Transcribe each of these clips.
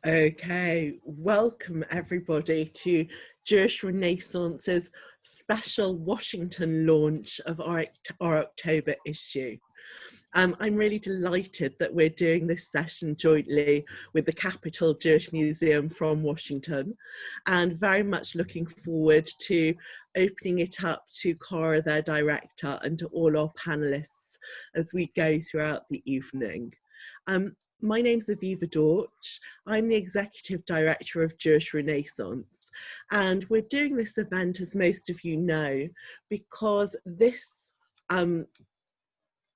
Okay, welcome everybody to Jewish Renaissance's special Washington launch of our October issue. I'm really delighted that we're doing this session jointly with the Capitol Jewish Museum from Washington, and very much looking forward to opening it up to Cara, their director, and to all our panelists as we go throughout the evening. My name's Aviva Dorch. I'm the Executive Director of Jewish Renaissance, and we're doing this event, as most of you know, because this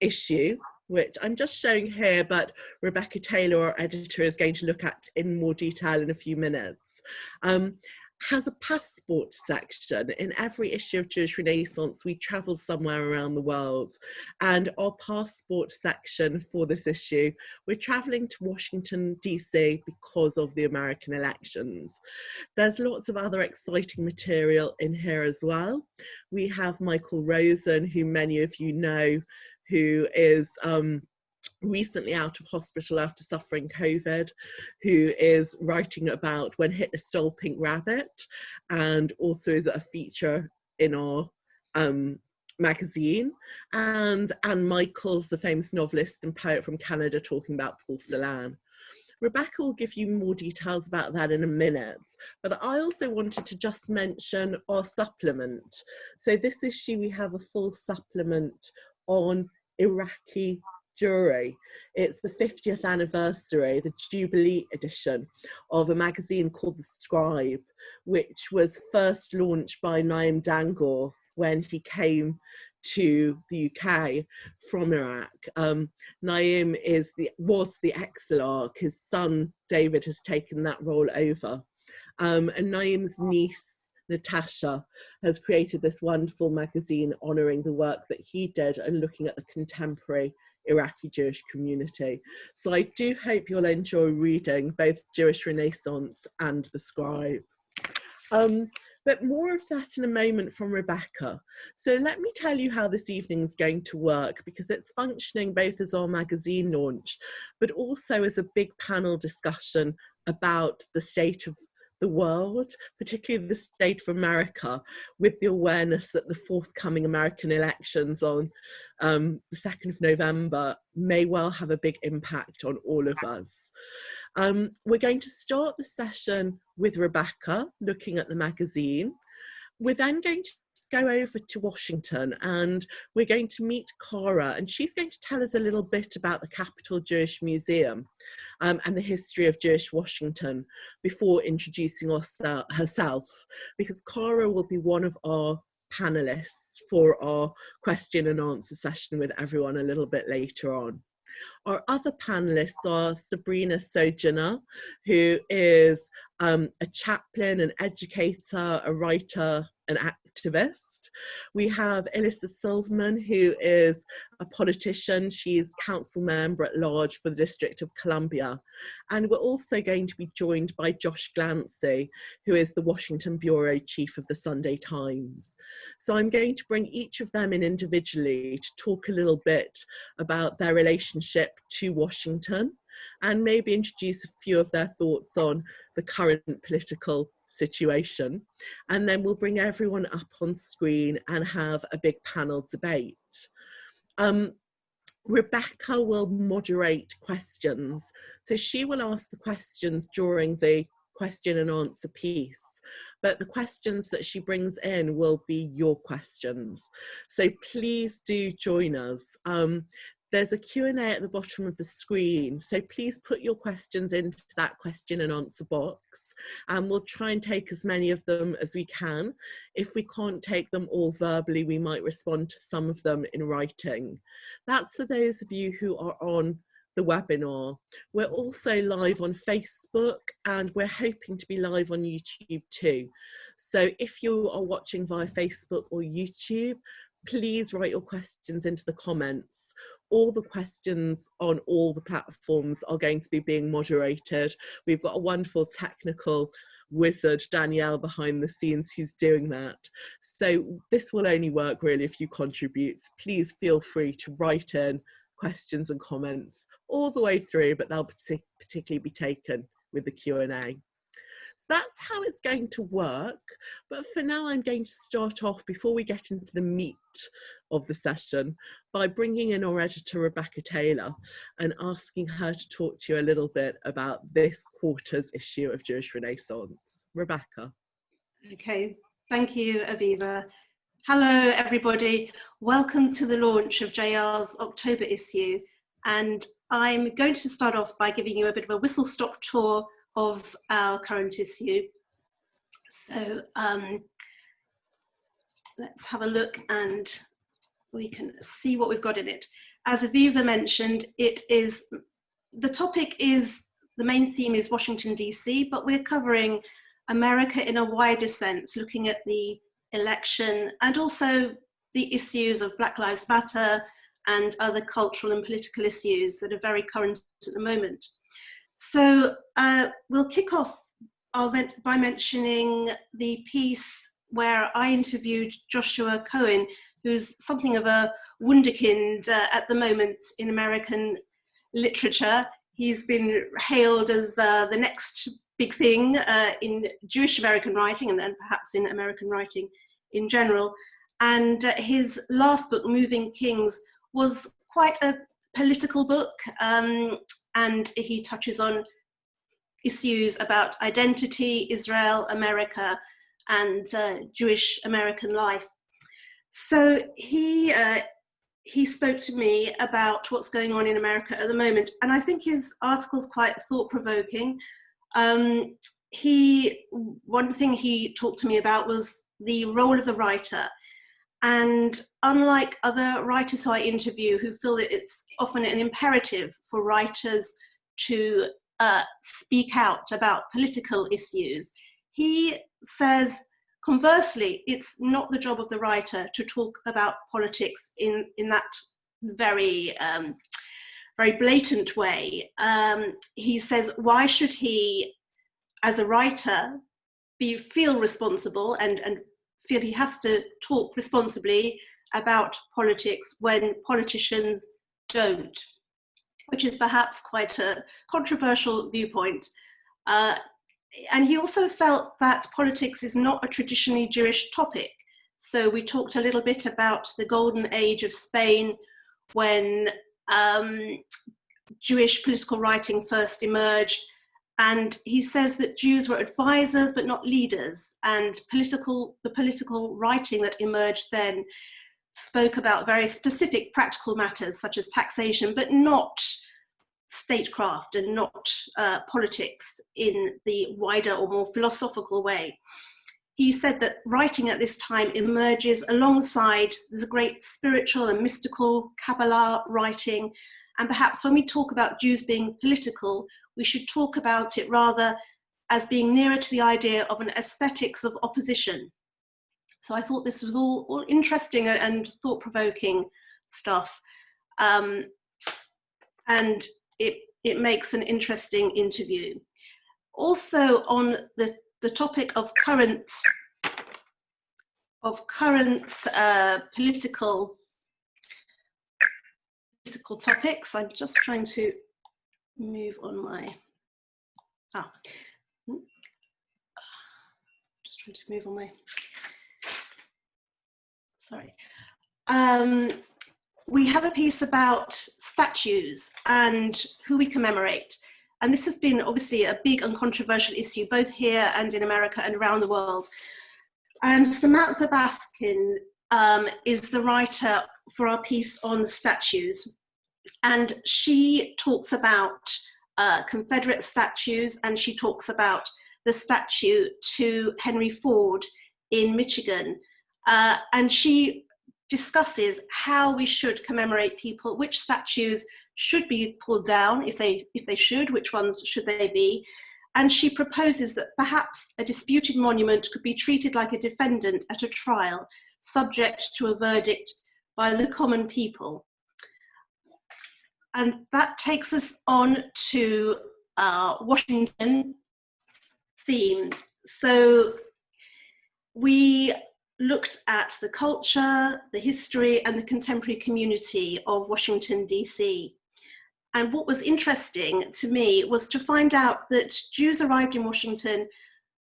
issue, which I'm just showing here, but Rebecca Taylor, our editor, is going to look at in more detail in a few minutes, has a passport section. In every issue of Jewish Renaissance, we travel somewhere around the world, and our passport section for this issue, we're traveling to Washington, DC because of the American elections. There's lots of other exciting material in here as well. We have Michael Rosen, who many of you know, who is recently out of hospital after suffering COVID, who is writing about When Hitler Stole Pink Rabbit, and also is a feature in our magazine. And Anne Michaels, the famous novelist and poet from Canada, talking about Paul Celan. Rebecca will give you more details about that in a minute, but I also wanted to just mention our supplement. So this issue, we have a full supplement on Iraqi Jewry. It's the 50th anniversary, the Jubilee edition of a magazine called The Scribe, which was first launched by Naim Dangour when he came to the UK from Iraq. Naim was the exilarch. His son David has taken that role over. And Naim's niece Natasha has created this wonderful magazine honouring the work that he did and looking at the contemporary Iraqi Jewish community. So I do hope you'll enjoy reading both Jewish Renaissance and The Scribe. But more of that in a moment from Rebecca. So let me tell you how this evening's going to work, because it's functioning both as our magazine launch, but also as a big panel discussion about the state of the world, particularly the state of America, with the awareness that the forthcoming American elections on the 2nd of November may well have a big impact on all of us. We're going to start the session with Rebecca looking at the magazine. We're then going to go over to Washington, and we're going to meet Cara, and she's going to tell us a little bit about the Capitol Jewish Museum and the history of Jewish Washington before introducing herself, because Cara will be one of our panelists for our question and answer session with everyone a little bit later on. Our other panelists are Sabrina Sojourner, who is a chaplain, an educator, a writer, an activist. We have Elissa Silverman, who is a politician. She's council member at large for the District of Columbia. And we're also going to be joined by Josh Glancy, who is the Washington Bureau Chief of the Sunday Times. So I'm going to bring each of them in individually to talk a little bit about their relationship to Washington, and maybe introduce a few of their thoughts on the current political situation. And then we'll bring everyone up on screen and have a big panel debate. Rebecca will moderate questions. So she will ask the questions during the question and answer piece, but the questions that she brings in will be your questions. So please do join us. There's a Q&A at the bottom of the screen, so please put your questions into that question and answer box, and we'll try and take as many of them as we can. If we can't take them all verbally, we might respond to some of them in writing. That's for those of you who are on the webinar. We're also live on Facebook, and we're hoping to be live on YouTube too. So if you are watching via Facebook or YouTube, please write your questions into the comments. All the questions on all the platforms are going to be being moderated. We've got a wonderful technical wizard, Danielle, behind the scenes who's doing that. So this will only work really if you contribute. Please feel free to write in questions and comments all the way through, but they'll particularly be taken with the Q&A. So that's how it's going to work. But for now, I'm going to start off, before we get into the meat of the session, by bringing in our editor, Rebecca Taylor, and asking her to talk to you a little bit about this quarter's issue of Jewish Renaissance. Rebecca. Okay, thank you, Aviva. Hello, everybody. Welcome to the launch of JR's October issue. And I'm going to start off by giving you a bit of a whistle-stop tour of our current issue. So let's have a look and we can see what we've got in it. As Aviva mentioned, the topic is, the main theme is Washington, DC, but we're covering America in a wider sense, looking at the election and also the issues of Black Lives Matter and other cultural and political issues that are very current at the moment. So we'll kick off by mentioning the piece where I interviewed Joshua Cohen, who's something of a wunderkind at the moment in American literature. He's been hailed as the next big thing in Jewish American writing and perhaps in American writing in general. And his last book, Moving Kings, was quite a political book, and he touches on issues about identity, Israel, America, and Jewish American life. So he spoke to me about what's going on in America at the moment, and I think his article's quite thought-provoking. One thing he talked to me about was the role of the writer. And unlike other writers who I interview who feel that it's often an imperative for writers to speak out about political issues, he says, conversely, it's not the job of the writer to talk about politics in that very, very blatant way. He says, why should he, as a writer, feel responsible and feel he has to talk responsibly about politics when politicians don't, which is perhaps quite a controversial viewpoint. And he also felt that politics is not a traditionally Jewish topic. So we talked a little bit about the golden age of Spain when Jewish political writing first emerged. And he says that Jews were advisors, but not leaders. And the political writing that emerged then spoke about very specific practical matters, such as taxation, but not statecraft and not politics in the wider or more philosophical way. He said that writing at this time emerges alongside, there's a great spiritual and mystical Kabbalah writing. And perhaps when we talk about Jews being political, we should talk about it rather as being nearer to the idea of an aesthetics of opposition. So I thought this was all interesting and thought-provoking stuff. And it makes an interesting interview. Also on the topic of current political topics, I'm just trying to move on my, sorry. We have a piece about statues and who we commemorate. And this has been obviously a big and controversial issue, both here and in America and around the world. And Samantha Baskin is the writer for our piece on statues. And she talks about Confederate statues, and she talks about the statue to Henry Ford in Michigan. And she discusses how we should commemorate people, which statues should be pulled down, if they should, which ones should they be. And she proposes that perhaps a disputed monument could be treated like a defendant at a trial, subject to a verdict by the common people. And that takes us on to Washington theme. So we looked at the culture, the history, and the contemporary community of Washington, DC. And what was interesting to me was to find out that Jews arrived in Washington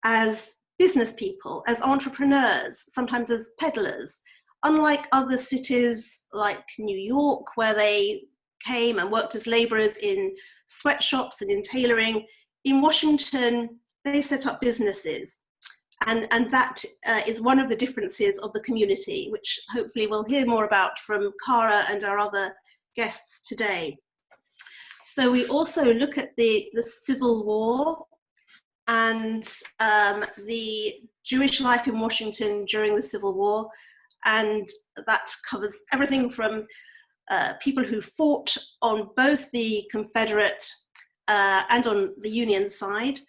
as business people, as entrepreneurs, sometimes as peddlers. Unlike other cities like New York, where they came and worked as laborers in sweatshops and in tailoring, in Washington, they set up businesses. And that is one of the differences of the community, which hopefully we'll hear more about from Cara and our other guests today. So we also look at the Civil War and the Jewish life in Washington during the Civil War. And that covers everything from people who fought on both the Confederate and on the Union side.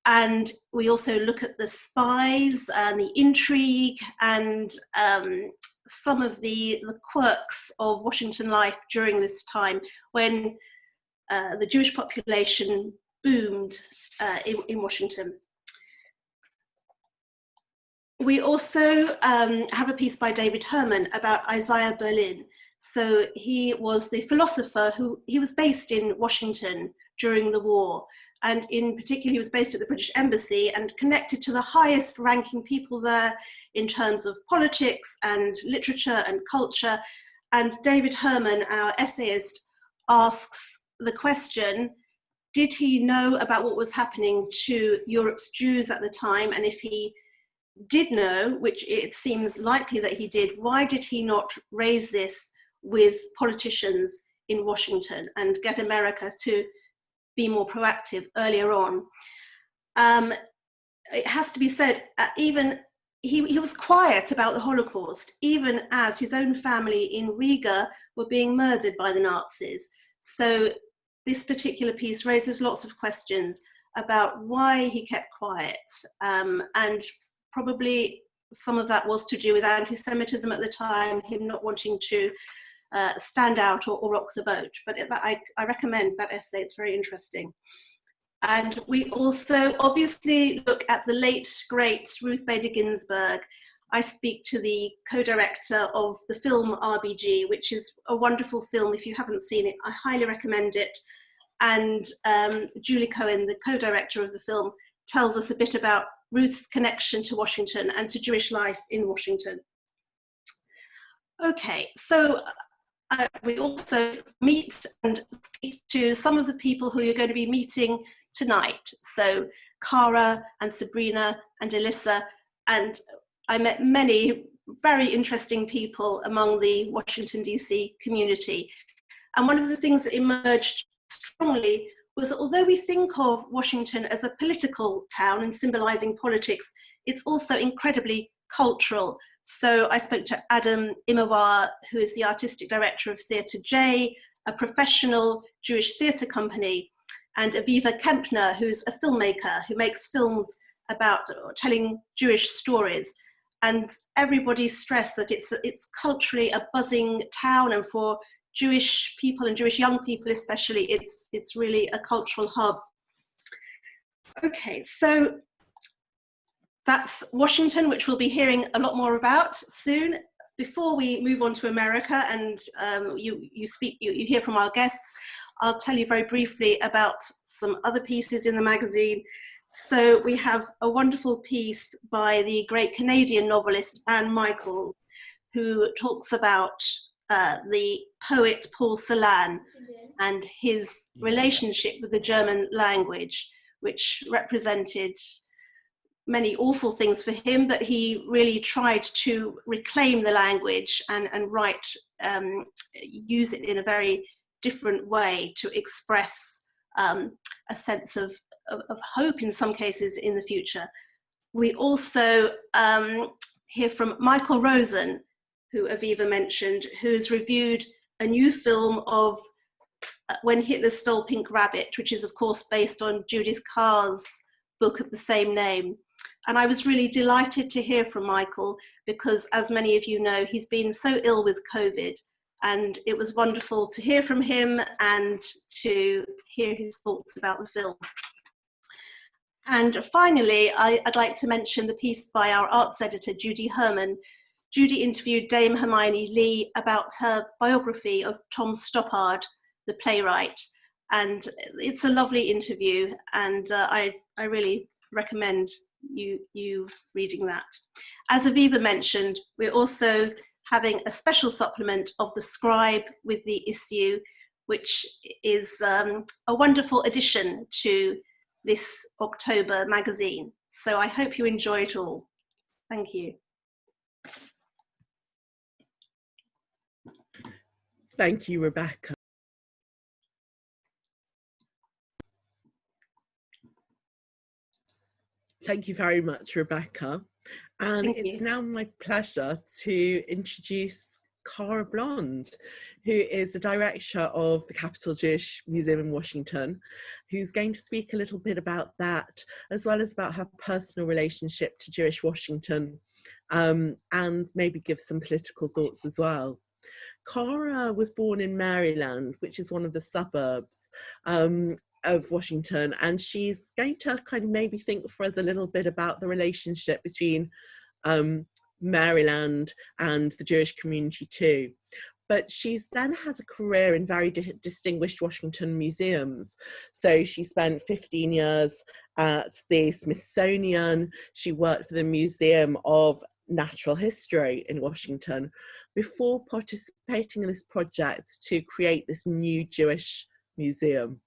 And we also look at the spies and the intrigue and some of the quirks of Washington life during this time when the Jewish population boomed in Washington. We also have a piece by David Hermann about Isaiah Berlin. So he was the philosopher he was based in Washington during the war. And in particular, he was based at the British Embassy and connected to the highest ranking people there in terms of politics and literature and culture. And David Hermann, our essayist, asks the question, did he know about what was happening to Europe's Jews at the time? And if he did know, which it seems likely that he did, why did he not raise this with politicians in Washington and get America to be more proactive earlier on? It has to be said, even he was quiet about the Holocaust, even as his own family in Riga were being murdered by the Nazis. So this particular piece raises lots of questions about why he kept quiet, and probably some of that was to do with anti-Semitism at the time, him not wanting to stand out or rock the boat. But I recommend that essay, it's very interesting. And we also obviously look at the late, great Ruth Bader Ginsburg. I speak to the co-director of the film RBG, which is a wonderful film. If you haven't seen it, I highly recommend it. And Julie Cohen, the co-director of the film, tells us a bit about Ruth's connection to Washington and to Jewish life in Washington. Okay, so we also meet and speak to some of the people who you're going to be meeting tonight. So Cara and Sabrina and Elissa, and I met many very interesting people among the Washington DC community. And one of the things that emerged strongly was that although we think of Washington as a political town and symbolizing politics, it's also incredibly cultural. So I spoke to Adam Imawar, who is the artistic director of Theatre J, a professional Jewish theatre company, and Aviva Kempner, who's a filmmaker who makes films about telling Jewish stories. And everybody stressed that it's culturally a buzzing town, and for Jewish people and Jewish young people especially, it's really a cultural hub. Okay, so that's Washington, which we'll be hearing a lot more about soon. Before we move on to America and you hear from our guests, I'll tell you very briefly about some other pieces in the magazine. So we have a wonderful piece by the great Canadian novelist Anne Michael, who talks about the poet Paul Celan and his relationship with the German language, which represented many awful things for him, but he really tried to reclaim the language and use it in a very different way to express a sense of hope in some cases in the future. We also hear from Michael Rosen, who Aviva mentioned, who's reviewed a new film of When Hitler Stole Pink Rabbit, which is of course based on Judith Kerr's book of the same name. And I was really delighted to hear from Michael because, as many of you know, he's been so ill with COVID, and it was wonderful to hear from him and to hear his thoughts about the film. And finally, I'd like to mention the piece by our arts editor, Judy Hermann. Judy interviewed Dame Hermione Lee about her biography of Tom Stoppard, the playwright. And it's a lovely interview, and I really recommend you reading that. As Aviva mentioned, we're also having a special supplement of The Scribe with the issue, which is a wonderful addition to this October magazine. So I hope you enjoy it all. Thank you. Thank you, Rebecca. Thank you very much, Rebecca. And it's now my pleasure to introduce Cara Blond, who is the director of the Capitol Jewish Museum in Washington, who's going to speak a little bit about that, as well as about her personal relationship to Jewish Washington, and maybe give some political thoughts as well. Cara was born in Maryland, which is one of the suburbs of Washington, and she's going to kind of maybe think for us a little bit about the relationship between Maryland and the Jewish community too. But she's then had a career in very distinguished Washington museums. So she spent 15 years at the Smithsonian. She worked for the Museum of Natural History in Washington before participating in this project to create this new Jewish museum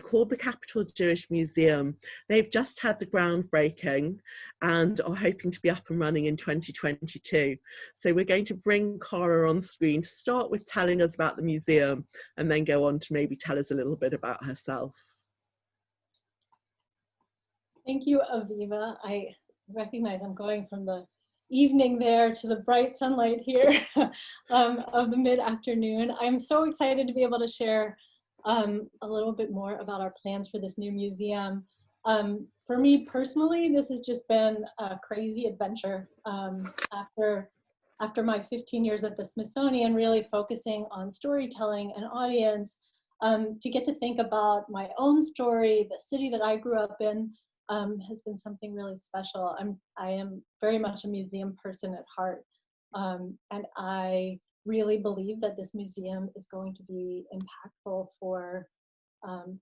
called the Capitol Jewish Museum. They've just had the groundbreaking and are hoping to be up and running in 2022. So we're going to bring Cara on screen to start with telling us about the museum and then go on to maybe tell us a little bit about herself. Thank you, Aviva. I recognize I'm going from the evening there to the bright sunlight here of the mid-afternoon. I'm so excited to be able to share a little bit more about our plans for this new museum. For me personally, this has just been a crazy adventure. After my 15 years at the Smithsonian, really focusing on storytelling and audience, to get to think about my own story, the city that I grew up in, has been something really special. I am very much a museum person at heart, and I really believe that this museum is going to be impactful for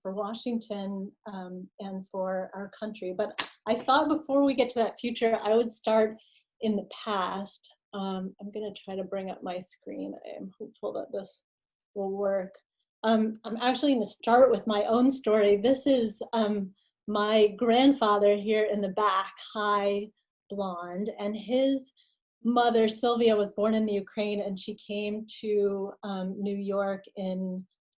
Washington and for our country. But I thought before we get to that future, I would start in the past. I'm going to try to bring up my screen. I am hopeful that this will work. I'm actually going to start with my own story. This is my grandfather here in the back, high, blonde, and his mother, Sylvia, was born in the Ukraine, and she came to New York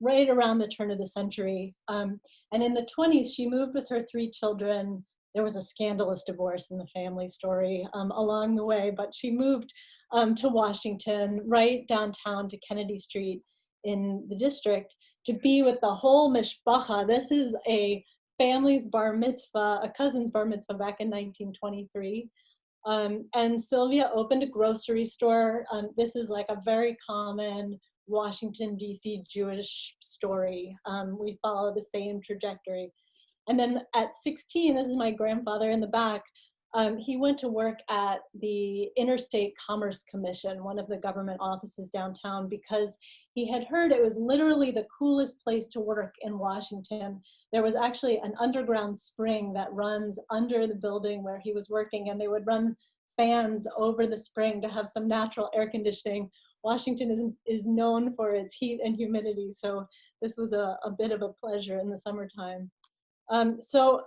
right around the turn of the century. And in the 1920s, she moved with her 3 children. There was a scandalous divorce in the family story along the way, but she moved to Washington, right downtown to Kennedy Street in the district, to be with the whole mishpacha. This is a family's bar mitzvah, a cousin's bar mitzvah back in 1923. And Sylvia opened a grocery store. This is like a very common Washington, D.C. Jewish story. We follow the same trajectory. And then at 16, this is my grandfather in the back, he went to work at the Interstate Commerce Commission, one of the government offices downtown, because he had heard it was literally the coolest place to work in Washington. There was actually an underground spring that runs under the building where he was working, and they would run fans over the spring to have some natural air conditioning. Washington is known for its heat and humidity, so this was a bit of a pleasure in the summertime. So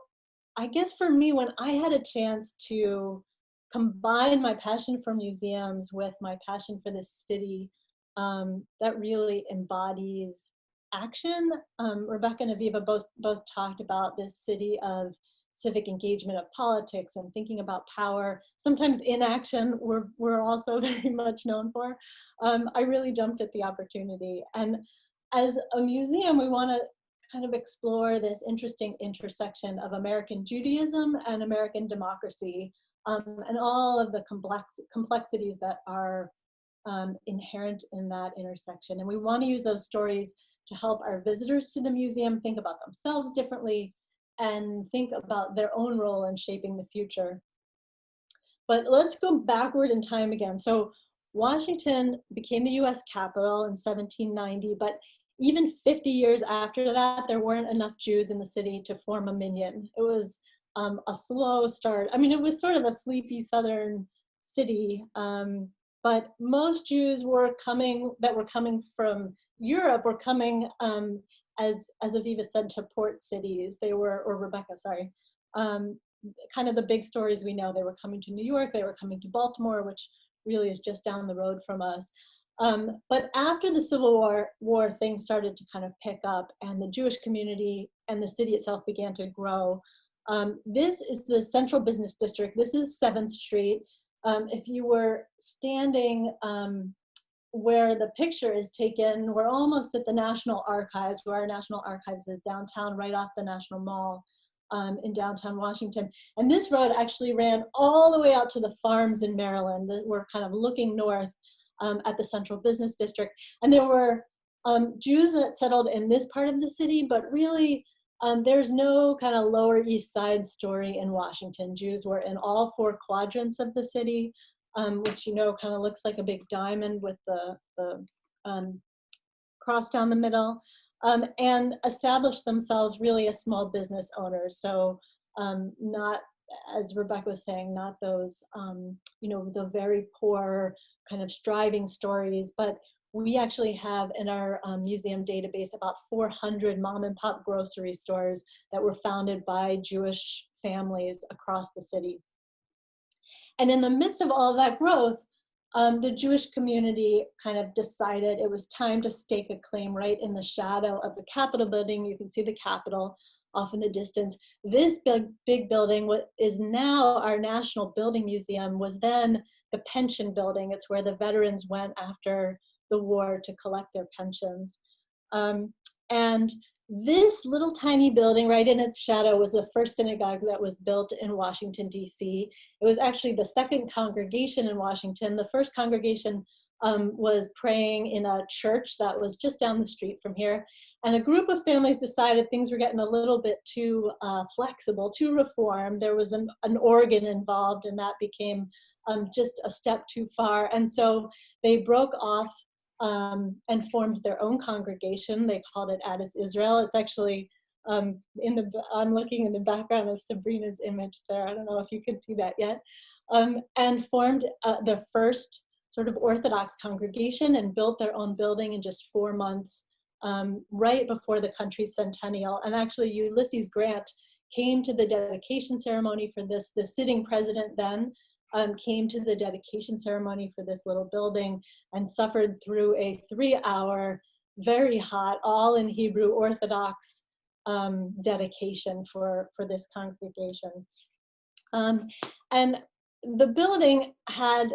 I guess for me, when I had a chance to combine my passion for museums with my passion for this city, that really embodies action. Rebecca and Aviva both talked about this city of civic engagement, of politics, and thinking about power. Sometimes inaction, we're also very much known for. I really jumped at the opportunity. And as a museum, we want to kind of explore this interesting intersection of American Judaism and American democracy, and all of the complexities that are inherent in that intersection. And we want to use those stories to help our visitors to the museum think about themselves differently and think about their own role in shaping the future. But let's go backward in time again. So Washington became the US capital in 1790, but even 50 years after that, there weren't enough Jews in the city to form a minyan. It was a slow start. I mean, it was sort of a sleepy southern city, but most Jews that were coming from Europe were coming, as Aviva said, to port cities. They were, or Rebecca, sorry, kind of the big stories we know. They were coming to New York, they were coming to Baltimore, which really is just down the road from us. But after the Civil War, things started to kind of pick up, and the Jewish community and the city itself began to grow. This is the central business district. This is 7th Street. If you were standing where the picture is taken, we're almost at the National Archives, where our National Archives is downtown, right off the National Mall in downtown Washington. And this road actually ran all the way out to the farms in Maryland that were kind of looking north at the central business district. And there were Jews that settled in this part of the city, but really there's no kind of Lower East Side story in Washington. Jews were in all 4 quadrants of the city, which, you know, kind of looks like a big diamond with the cross down the middle, and established themselves really as small business owners. So not, as Rebecca was saying, not those, you know, the very poor kind of striving stories, but we actually have in our museum database about 400 mom and pop grocery stores that were founded by Jewish families across the city. And in the midst of all of that growth, the Jewish community kind of decided it was time to stake a claim right in the shadow of the Capitol building. You can see the Capitol off in the distance. This big building, what is now our National Building Museum, was then the pension building. It's where the veterans went after the war to collect their pensions. And this little tiny building right in its shadow was the first synagogue that was built in Washington, D.C. It was actually the second congregation in Washington. The first congregation was praying in a church that was just down the street from here. And a group of families decided things were getting a little bit too flexible, too reform. There was an organ involved, and that became just a step too far. And so they broke off and formed their own congregation. They called it Addis Israel. It's actually I'm looking in the background of Sabrina's image there. I don't know if you can see that yet. And formed the first sort of Orthodox congregation and built their own building in just 4 months, right before the country's centennial. And actually Ulysses Grant came to the dedication ceremony for this. The sitting president then came to the dedication ceremony for this little building and suffered through a 3-hour, very hot, all in Hebrew Orthodox dedication for this congregation. And the building had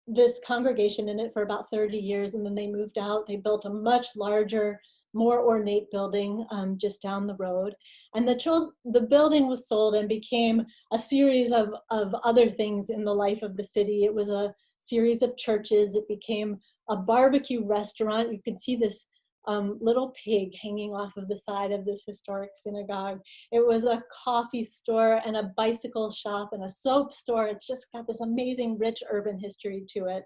this congregation in it for about 30 years, and then they moved out. They built a much larger, more ornate building just down the road. And the building was sold and became a series of other things in the life of the city. It was a series of churches. It became a barbecue restaurant. You can see this little pig hanging off of the side of this historic synagogue. It was a coffee store and a bicycle shop and a soap store. It's just got this amazing rich urban history to it.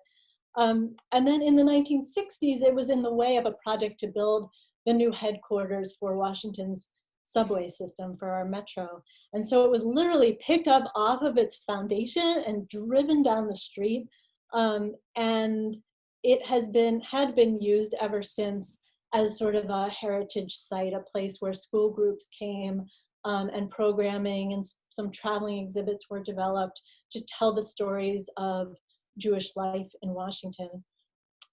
And then in the 1960s, it was in the way of a project to build the new headquarters for Washington's subway system, for our metro. And so it was literally picked up off of its foundation and driven down the street. And it had been used ever since as sort of a heritage site, a place where school groups came and programming and some traveling exhibits were developed to tell the stories of Jewish life in Washington.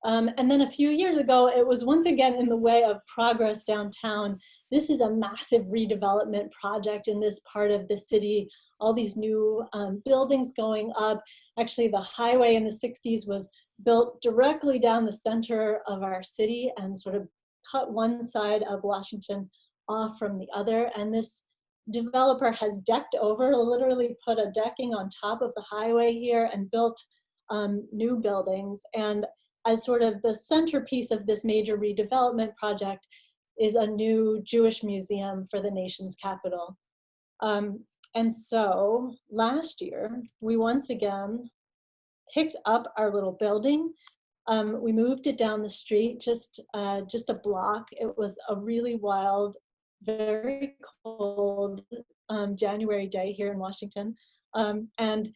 And then a few years ago, it was once again in the way of progress downtown. This is a massive redevelopment project in this part of the city, all these new buildings going up. Actually, the highway in the 60s was built directly down the center of our city and sort of cut one side of Washington off from the other. And this developer has decked over, literally put a decking on top of the highway here and built new buildings. And as sort of the centerpiece of this major redevelopment project is a new Jewish museum for the nation's capital. And so last year, we once again picked up our little building. We moved it down the street, just a block. It was a really wild, very cold January day here in Washington. And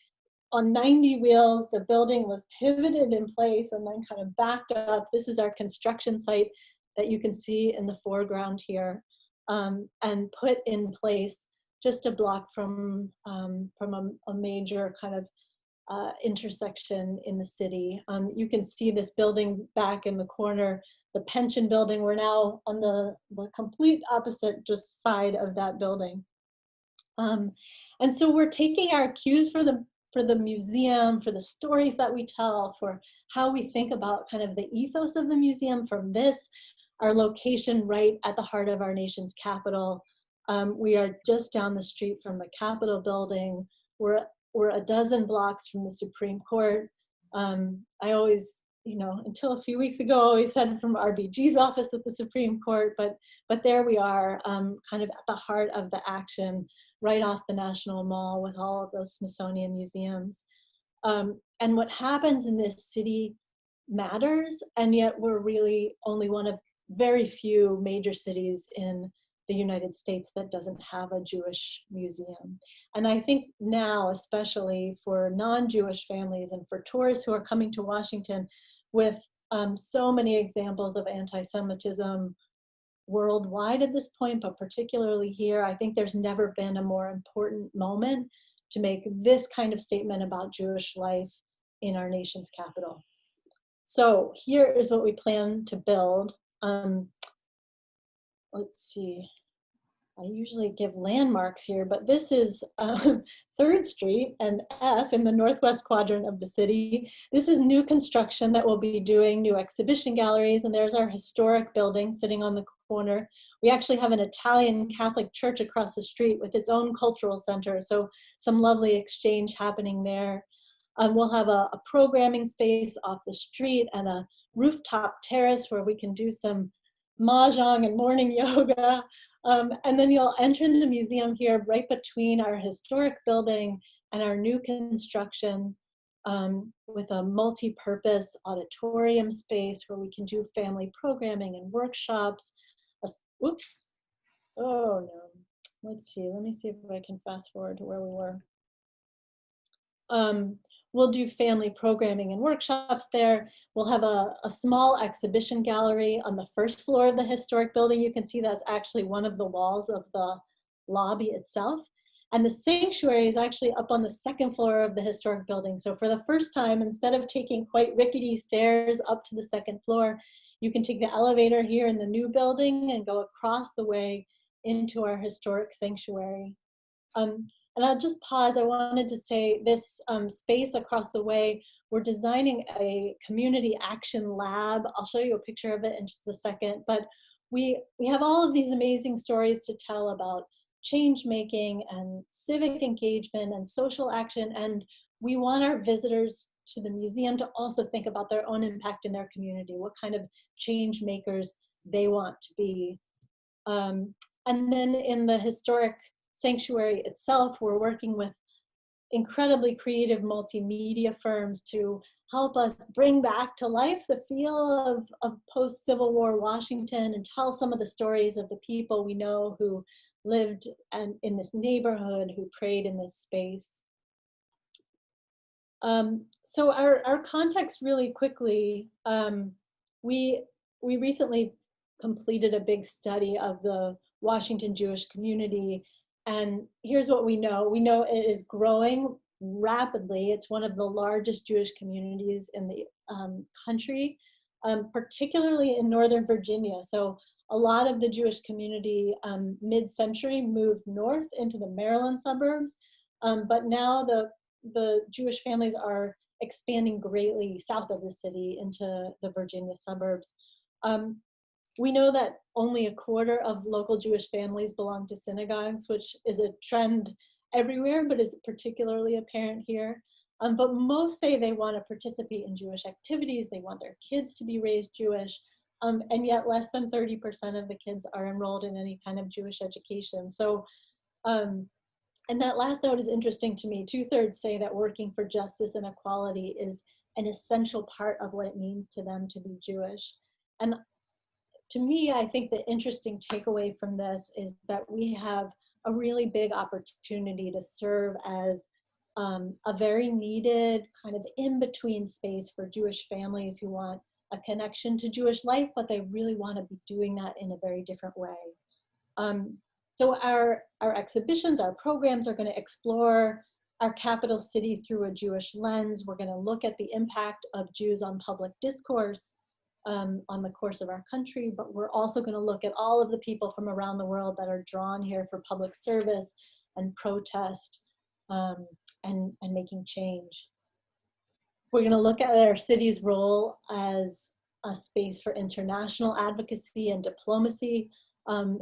on 90 wheels, the building was pivoted in place and then kind of backed up. This is our construction site that you can see in the foreground here, and put in place just a block from a major kind of intersection in the city. You can see this building back in the corner, the pension building. We're now on the complete opposite just side of that building. And so we're taking our cues for the museum, for the stories that we tell, for how we think about kind of the ethos of the museum from this, our location right at the heart of our nation's capital. We are just down the street from the Capitol building. We're a dozen blocks from the Supreme Court. I always, until a few weeks ago, I always said from RBG's office at the Supreme Court, but there we are, kind of at the heart of the action, right off the National Mall with all of those Smithsonian museums. And what happens in this city matters, and yet we're really only one of very few major cities in the United States that doesn't have a Jewish museum. And I think now, especially for non-Jewish families and for tourists who are coming to Washington, with so many examples of anti-Semitism worldwide at this point, but particularly here, I think there's never been a more important moment to make this kind of statement about Jewish life in our nation's capital. So here is what we plan to build. Let's see, I usually give landmarks here, but this is 3rd Street and F in the northwest quadrant of the city. This is new construction that we'll be doing, new exhibition galleries, and there's our historic building sitting on the corner. We actually have an Italian Catholic church across the street with its own cultural center, so some lovely exchange happening there. We'll have a programming space off the street and a rooftop terrace where we can do some mahjong and morning yoga. And then you'll enter the museum here right between our historic building and our new construction, with a multi-purpose auditorium space where we can do family programming and workshops. Oops, oh no, let's see, let me see if I can fast forward to where we were. We'll do family programming and workshops there. We'll have a small exhibition gallery on the 1st floor of the historic building. You can see that's actually one of the walls of the lobby itself. And the sanctuary is actually up on the 2nd floor of the historic building. So for the first time, instead of taking quite rickety stairs up to the 2nd floor, you can take the elevator here in the new building and go across the way into our historic sanctuary. And I'll just pause. I wanted to say this space across the way, we're designing a community action lab. I'll show you a picture of it in just a second, but we have all of these amazing stories to tell about change making and civic engagement and social action. And we want our visitors to the museum to also think about their own impact in their community, what kind of change makers they want to be. And then in the historic sanctuary itself, we're working with incredibly creative multimedia firms to help us bring back to life the feel of post-Civil War Washington and tell some of the stories of the people we know who lived in this neighborhood, who prayed in this space. So our context really quickly, we recently completed a big study of the Washington Jewish community. And here's what we know. We know it is growing rapidly. It's one of the largest Jewish communities in the country, particularly in Northern Virginia. So a lot of the Jewish community mid-century moved north into the Maryland suburbs, but now the Jewish families are expanding greatly south of the city into the Virginia suburbs. We know that only 1/4 of local Jewish families belong to synagogues, which is a trend everywhere, but is particularly apparent here. But most say they want to participate in Jewish activities, they want their kids to be raised Jewish, and yet less than 30% of the kids are enrolled in any kind of Jewish education. So, and that last note is interesting to me. 2/3 say that working for justice and equality is an essential part of what it means to them to be Jewish. And to me, I think the interesting takeaway from this is that we have a really big opportunity to serve as a very needed kind of in-between space for Jewish families who want a connection to Jewish life, but they really want to be doing that in a very different way. So our exhibitions, our programs are going to explore our capital city through a Jewish lens. We're going to look at the impact of Jews on public discourse on the course of our country, but we're also going to look at all of the people from around the world that are drawn here for public service and protest and making change. We're going to look at our city's role as a space for international advocacy and diplomacy,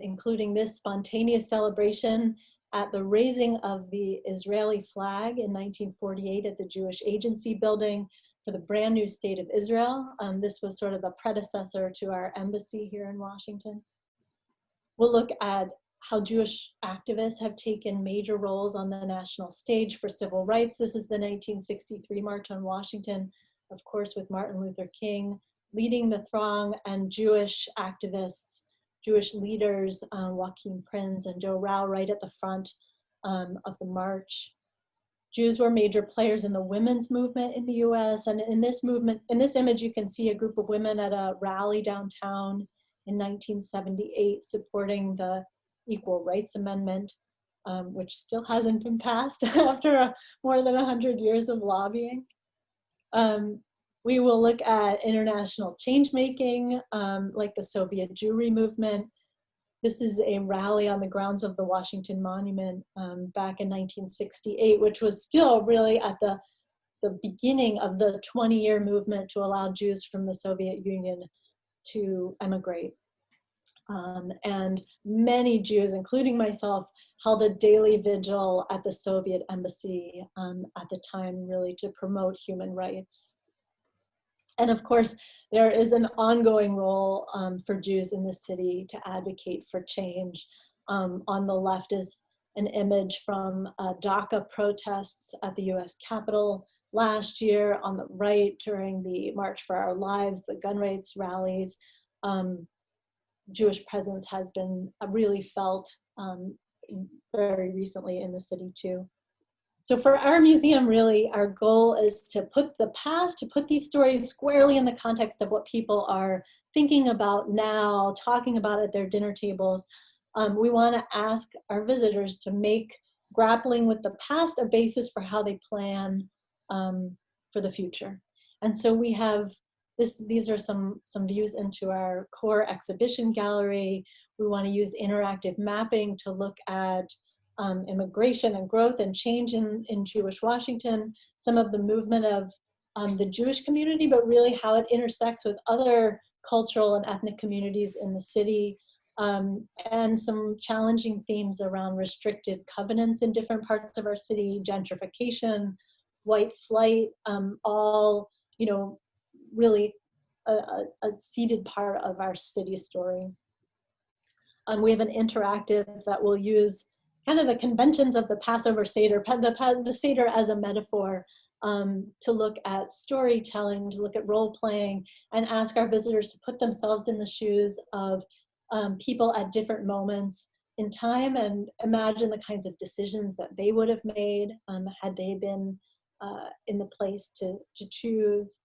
including this spontaneous celebration at the raising of the Israeli flag in 1948 at the Jewish Agency building for the brand new state of Israel. This was sort of the predecessor to our embassy here in Washington. We'll look at how Jewish activists have taken major roles on the national stage for civil rights. This is the 1963 March on Washington, of course, with Martin Luther King leading the throng, and Jewish activists, Jewish leaders, Joaquin Prince and Joe Rao right at the front of the march. Jews were major players in the women's movement in the US. And in this movement, in this image, you can see a group of women at a rally downtown in 1978 supporting the Equal Rights Amendment, which still hasn't been passed after more than 100 years of lobbying. We will look at international change making, like the Soviet Jewry movement. This is a rally on the grounds of the Washington Monument back in 1968, which was still really at the beginning of the 20-year movement to allow Jews from the Soviet Union to emigrate. And many Jews, including myself, held a daily vigil at the Soviet embassy at the time, really to promote human rights. And of course, there is an ongoing role for Jews in the city to advocate for change. On the left is an image from DACA protests at the US Capitol last year. On the right, during the March for Our Lives, the gun rights rallies, Jewish presence has been really felt very recently in the city too. So for our museum, really, our goal is to put the past, to put these stories squarely in the context of what people are thinking about now, talking about at their dinner tables. We want to ask our visitors to make grappling with the past a basis for how they plan for the future. And so we have these are some views into our core exhibition gallery. We want to use interactive mapping to look at immigration and growth and change in Jewish Washington, some of the movement of the Jewish community, but really how it intersects with other cultural and ethnic communities in the city, and some challenging themes around restricted covenants in different parts of our city, gentrification, white flight, all, you know, really a seated part of our city story. We have an interactive that will use kind of the conventions of the Passover Seder, the Seder as a metaphor, to look at storytelling, to look at role playing, and ask our visitors to put themselves in the shoes of people at different moments in time and imagine the kinds of decisions that they would have made had they been in the place to choose.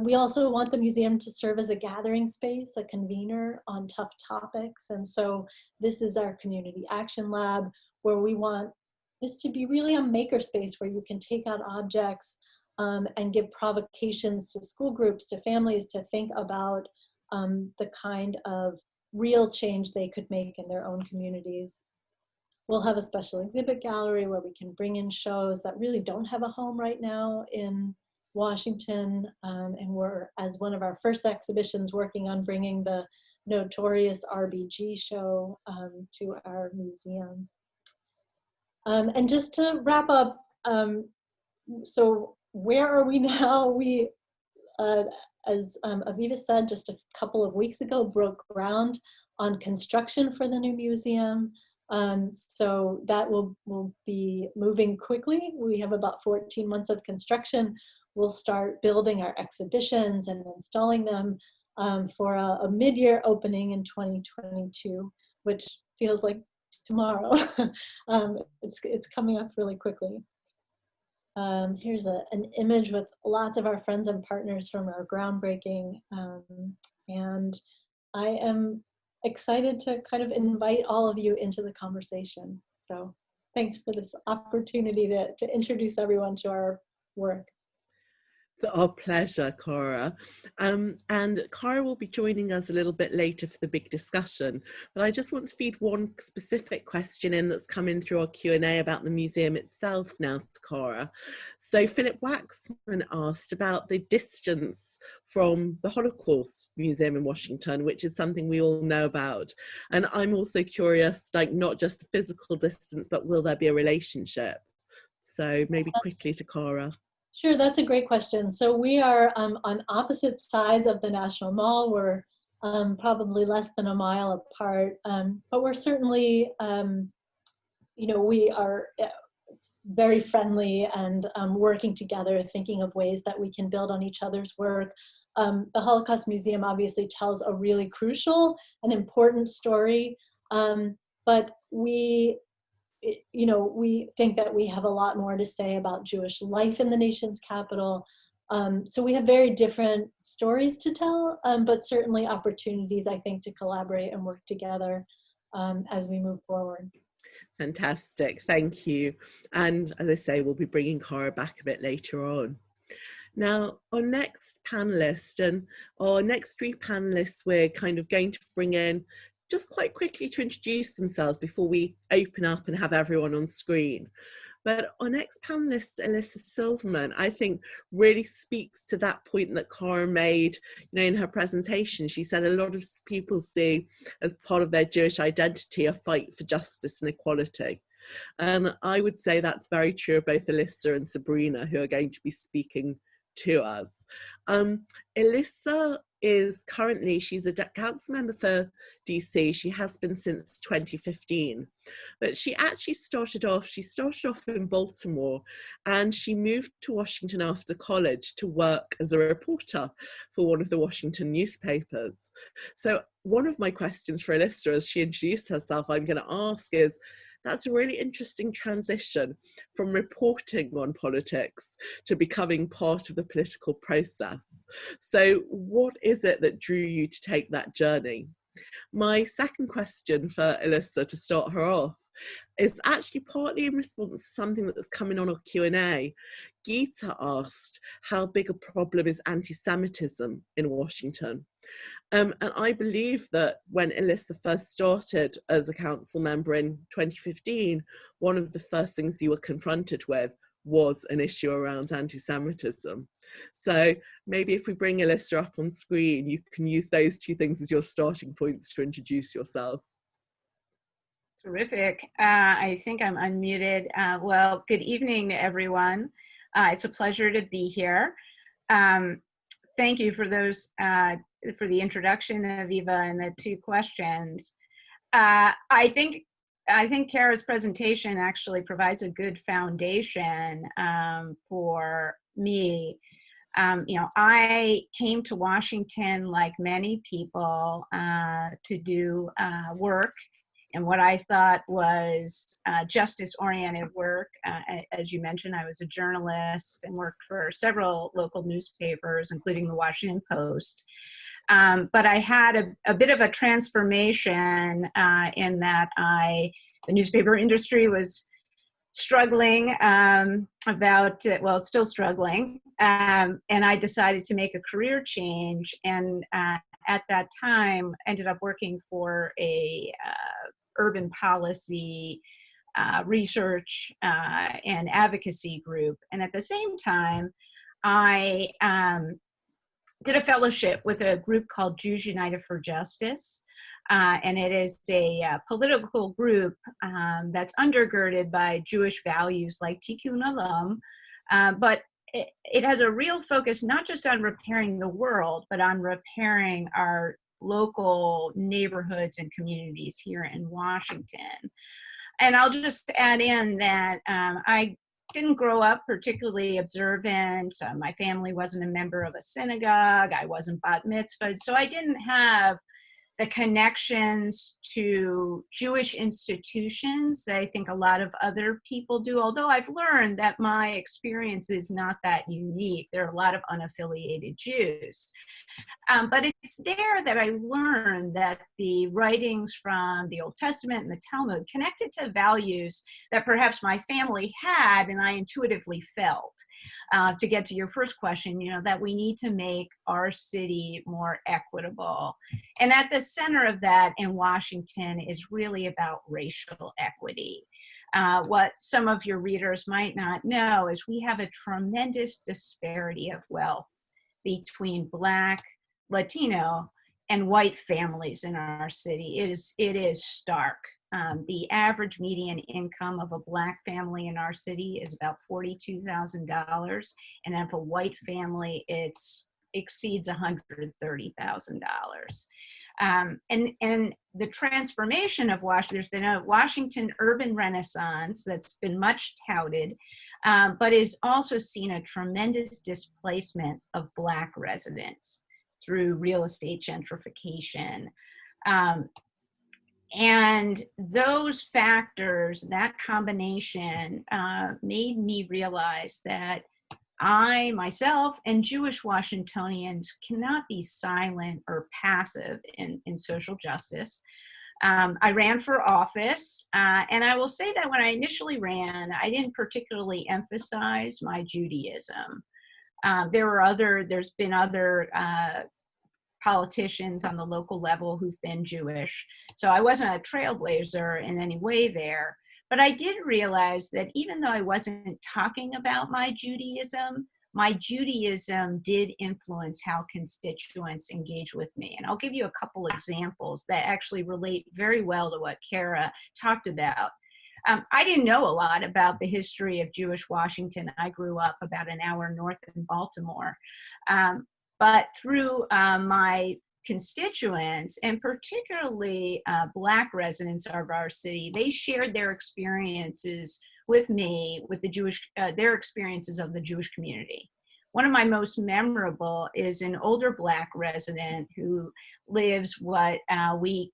We also want the museum to serve as a gathering space, a convener on tough topics. And so this is our community action lab, where we want this to be really a makerspace where you can take out objects and give provocations to school groups, to families, to think about the kind of real change they could make in their own communities. We'll have a special exhibit gallery where we can bring in shows that really don't have a home right now in Washington, and we're, as one of our first exhibitions, working on bringing the notorious RBG show to our museum. And just to wrap up, so where are we now? We, as Aviva said, just a couple of weeks ago, broke ground on construction for the new museum. So that will be moving quickly. We have about 14 months of construction. we'll start building our exhibitions and installing them for a mid-year opening in 2022, which feels like tomorrow. It's coming up really quickly. Here's an image with lots of our friends and partners from our groundbreaking. And I am excited to kind of invite all of you into the conversation. So thanks for this opportunity to introduce everyone to our work. It's our pleasure, Cora. And Cora will be joining us a little bit later for the big discussion, but I just want to feed one specific question in that's come in through our Q&A about the museum itself now to Cora. So Philip Waxman asked about the distance from the Holocaust Museum in Washington, which is something we all know about. And I'm also curious, like not just the physical distance, but will there be a relationship? So maybe quickly to Cora. Sure, that's a great question. So we are on opposite sides of the National Mall. We're probably less than a mile apart, but we're certainly, we are very friendly and working together, thinking of ways that we can build on each other's work. The Holocaust Museum obviously tells a really crucial and important story, but we think that we have a lot more to say about Jewish life in the nation's capital. So we have very different stories to tell, but certainly opportunities, I think, to collaborate and work together as we move forward. Fantastic, thank you. And as I say, we'll be bringing Cora back a bit later on. Now, our next panelist and our next three panelists, we're kind of going to bring in just quite quickly to introduce themselves before we open up and have everyone on screen. But our next panelist, Alyssa Silverman, I think really speaks to that point that Cora made, in her presentation. She said a lot of people see as part of their Jewish identity a fight for justice and equality. And I would say that's very true of both Alyssa and Sabrina, who are going to be speaking to us. Elissa is currently, she's a council member for DC. She has been since 2015, but she started off in Baltimore, and she moved to Washington after college to work as a reporter for one of the Washington newspapers. So one of my questions for Elissa as she introduced herself, I'm going to ask is, that's a really interesting transition from reporting on politics to becoming part of the political process. So what is it that drew you to take that journey? My second question for Elissa to start her off is actually partly in response to something that's coming on our Q&A. Geeta asked, how big a problem is anti-Semitism in Washington? And I believe that when Elissa first started as a council member in 2015, one of the first things you were confronted with was an issue around anti-Semitism. So maybe if we bring Elissa up on screen, you can use those two things as your starting points to introduce yourself. Terrific. I think I'm unmuted. Well, good evening to everyone. It's a pleasure to be here. Thank you for those, for the introduction, Aviva, and the two questions. I think Kara's presentation actually provides a good foundation for me. I came to Washington, like many people, to do work and what I thought was justice-oriented work. As you mentioned, I was a journalist and worked for several local newspapers, including the Washington Post. But I had a bit of a transformation in that the newspaper industry was struggling it's still struggling. And I decided to make a career change. And at that time, ended up working for a urban policy research and advocacy group. And at the same time, I did a fellowship with a group called Jews United for Justice. And it is a political group that's undergirded by Jewish values like Tikkun Olam, but it has a real focus not just on repairing the world, but on repairing our local neighborhoods and communities here in Washington. And I'll just add in that I didn't grow up particularly observant. My family wasn't a member of a synagogue. I wasn't bat mitzvahed. So I didn't have the connections to Jewish institutions that I think a lot of other people do, although I've learned that my experience is not that unique. There are a lot of unaffiliated Jews. But it's there that I learned that the writings from the Old Testament and the Talmud connected to values that perhaps my family had and I intuitively felt. To get to your first question, that we need to make our city more equitable. And at the center of that in Washington is really about racial equity. What some of your readers might not know is we have a tremendous disparity of wealth between Black, Latino, and white families in our city. It is stark. The average median income of a Black family in our city is about $42,000, and of a white family, it exceeds $130,000. And the transformation of Washington, there's been a Washington urban renaissance that's been much touted, but is also seen a tremendous displacement of Black residents through real estate gentrification. And those factors, that combination, made me realize that I, myself, and Jewish Washingtonians cannot be silent or passive in social justice. I ran for office, and I will say that when I initially ran, I didn't particularly emphasize my Judaism. There's been other politicians on the local level who've been Jewish. So I wasn't a trailblazer in any way there. But I did realize that even though I wasn't talking about my Judaism did influence how constituents engage with me. And I'll give you a couple examples that actually relate very well to what Kara talked about. I didn't know a lot about the history of Jewish Washington. I grew up about an hour north of Baltimore. But through my constituents, and particularly Black residents of our city, they shared their experiences with me, with their experiences of the Jewish community. One of my most memorable is an older Black resident who lives what we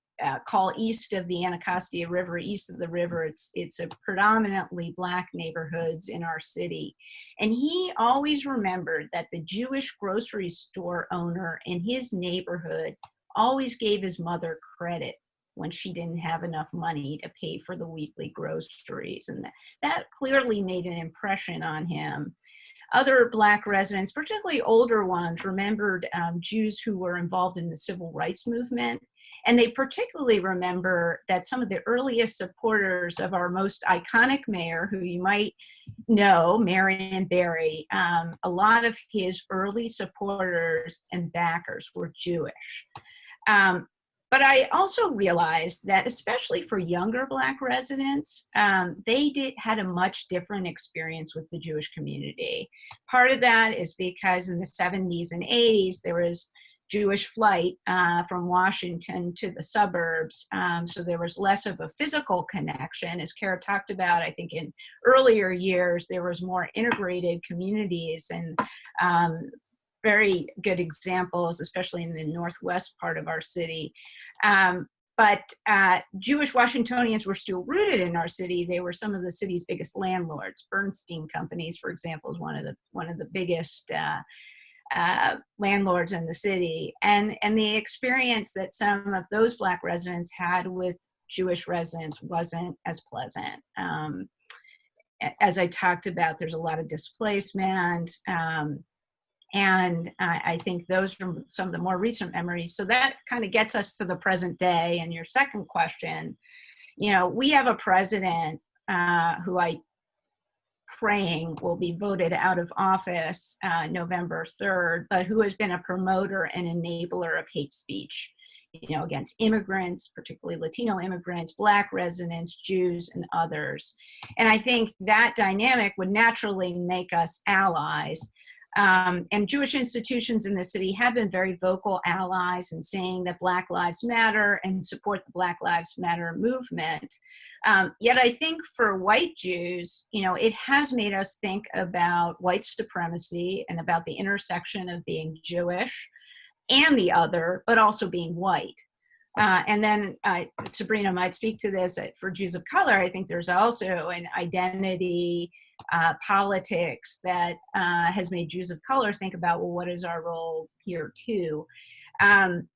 call east of the Anacostia River, east of the river. It's a predominantly Black neighborhoods in our city. And he always remembered that the Jewish grocery store owner in his neighborhood always gave his mother credit when she didn't have enough money to pay for the weekly groceries. And that clearly made an impression on him. Other Black residents, particularly older ones, remembered Jews who were involved in the civil rights movement. And they particularly remember that some of the earliest supporters of our most iconic mayor, who you might know, Marion Barry, a lot of his early supporters and backers were Jewish. But I also realized that, especially for younger Black residents, they had a much different experience with the Jewish community. Part of that is because in the 70s and 80s, there was Jewish flight from Washington to the suburbs. So there was less of a physical connection. As Kara talked about, I think in earlier years, there was more integrated communities and very good examples, especially in the northwest part of our city. But Jewish Washingtonians were still rooted in our city. They were some of the city's biggest landlords. Bernstein Companies, for example, is one of the biggest landlords in the city, and the experience that some of those Black residents had with Jewish residents wasn't as pleasant. As I talked about, there's a lot of displacement, and I think those are some of the more recent memories. So that kind of gets us to the present day. And your second question, we have a president who I praying will be voted out of office November 3rd, but who has been a promoter and enabler of hate speech, against immigrants, particularly Latino immigrants, Black residents, Jews, and others. And I think that dynamic would naturally make us allies. And Jewish institutions in the city have been very vocal allies in saying that Black Lives Matter and support the Black Lives Matter movement. Yet I think for white Jews, you know, it has made us think about white supremacy and about the intersection of being Jewish and the other, but also being white. And then Sabrina might speak to this. For Jews of color, I think there's also an identity politics that has made Jews of color think about, well, what is our role here too? In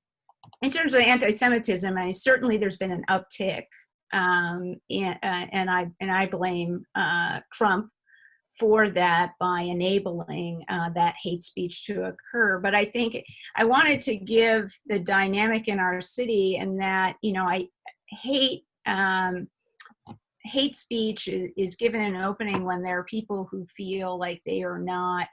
terms of anti-Semitism, certainly there's been an uptick, and I blame Trump for that by enabling that hate speech to occur. But I think I wanted to give the dynamic in our city, and that, you know, hate speech is given an opening when there are people who feel like they are not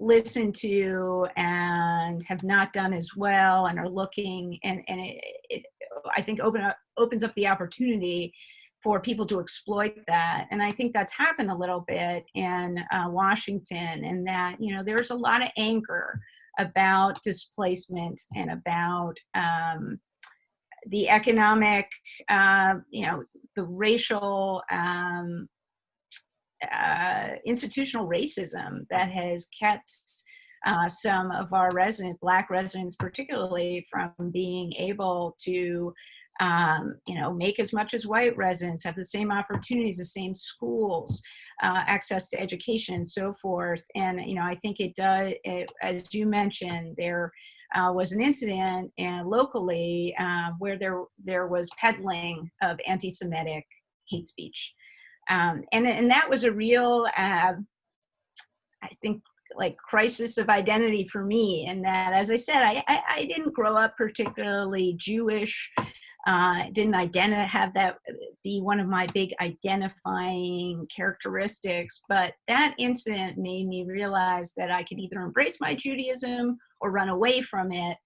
listened to and have not done as well and are looking, and it I think opens up the opportunity for people to exploit that. And I think that's happened a little bit in Washington, and that, you know, there's a lot of anger about displacement and about the economic, you know, the racial, institutional racism that has kept some of our Black residents particularly, from being able to you know, make as much as white residents, have the same opportunities, the same schools, access to education, and so forth. And, you know, I think as you mentioned, there was an incident locally where there was peddling of anti-Semitic hate speech. And that was a real, I think, like, crisis of identity for me. And that, as I said, I didn't grow up particularly Jewish. Didn't have that be one of my big identifying characteristics, but that incident made me realize that I could either embrace my Judaism or run away from it.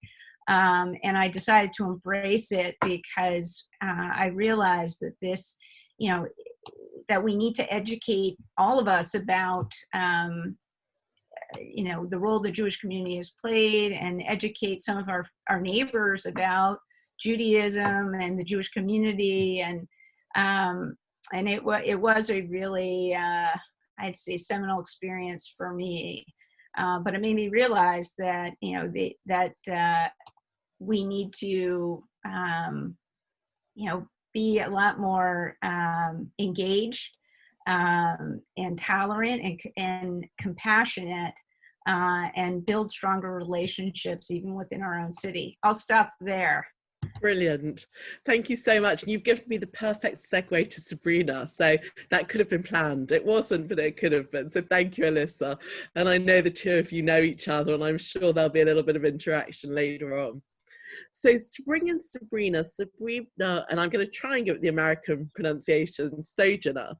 And I decided to embrace it because I realized that this, you know, that we need to educate all of us about, you know, the role the Jewish community has played, and educate some of our neighbors about Judaism and the Jewish community. And it was a really, I'd say, seminal experience for me. But it made me realize that, you know, that we need to, you know, be a lot more engaged and tolerant and compassionate, and build stronger relationships even within our own city. I'll stop there. Brilliant. Thank you so much. And you've given me the perfect segue to Sabrina. So that could have been planned. It wasn't, but it could have been. So thank you, Alyssa. And I know the two of you know each other, and I'm sure there'll be a little bit of interaction later on. So Sabrina, and I'm going to try and give it the American pronunciation, Sojourner,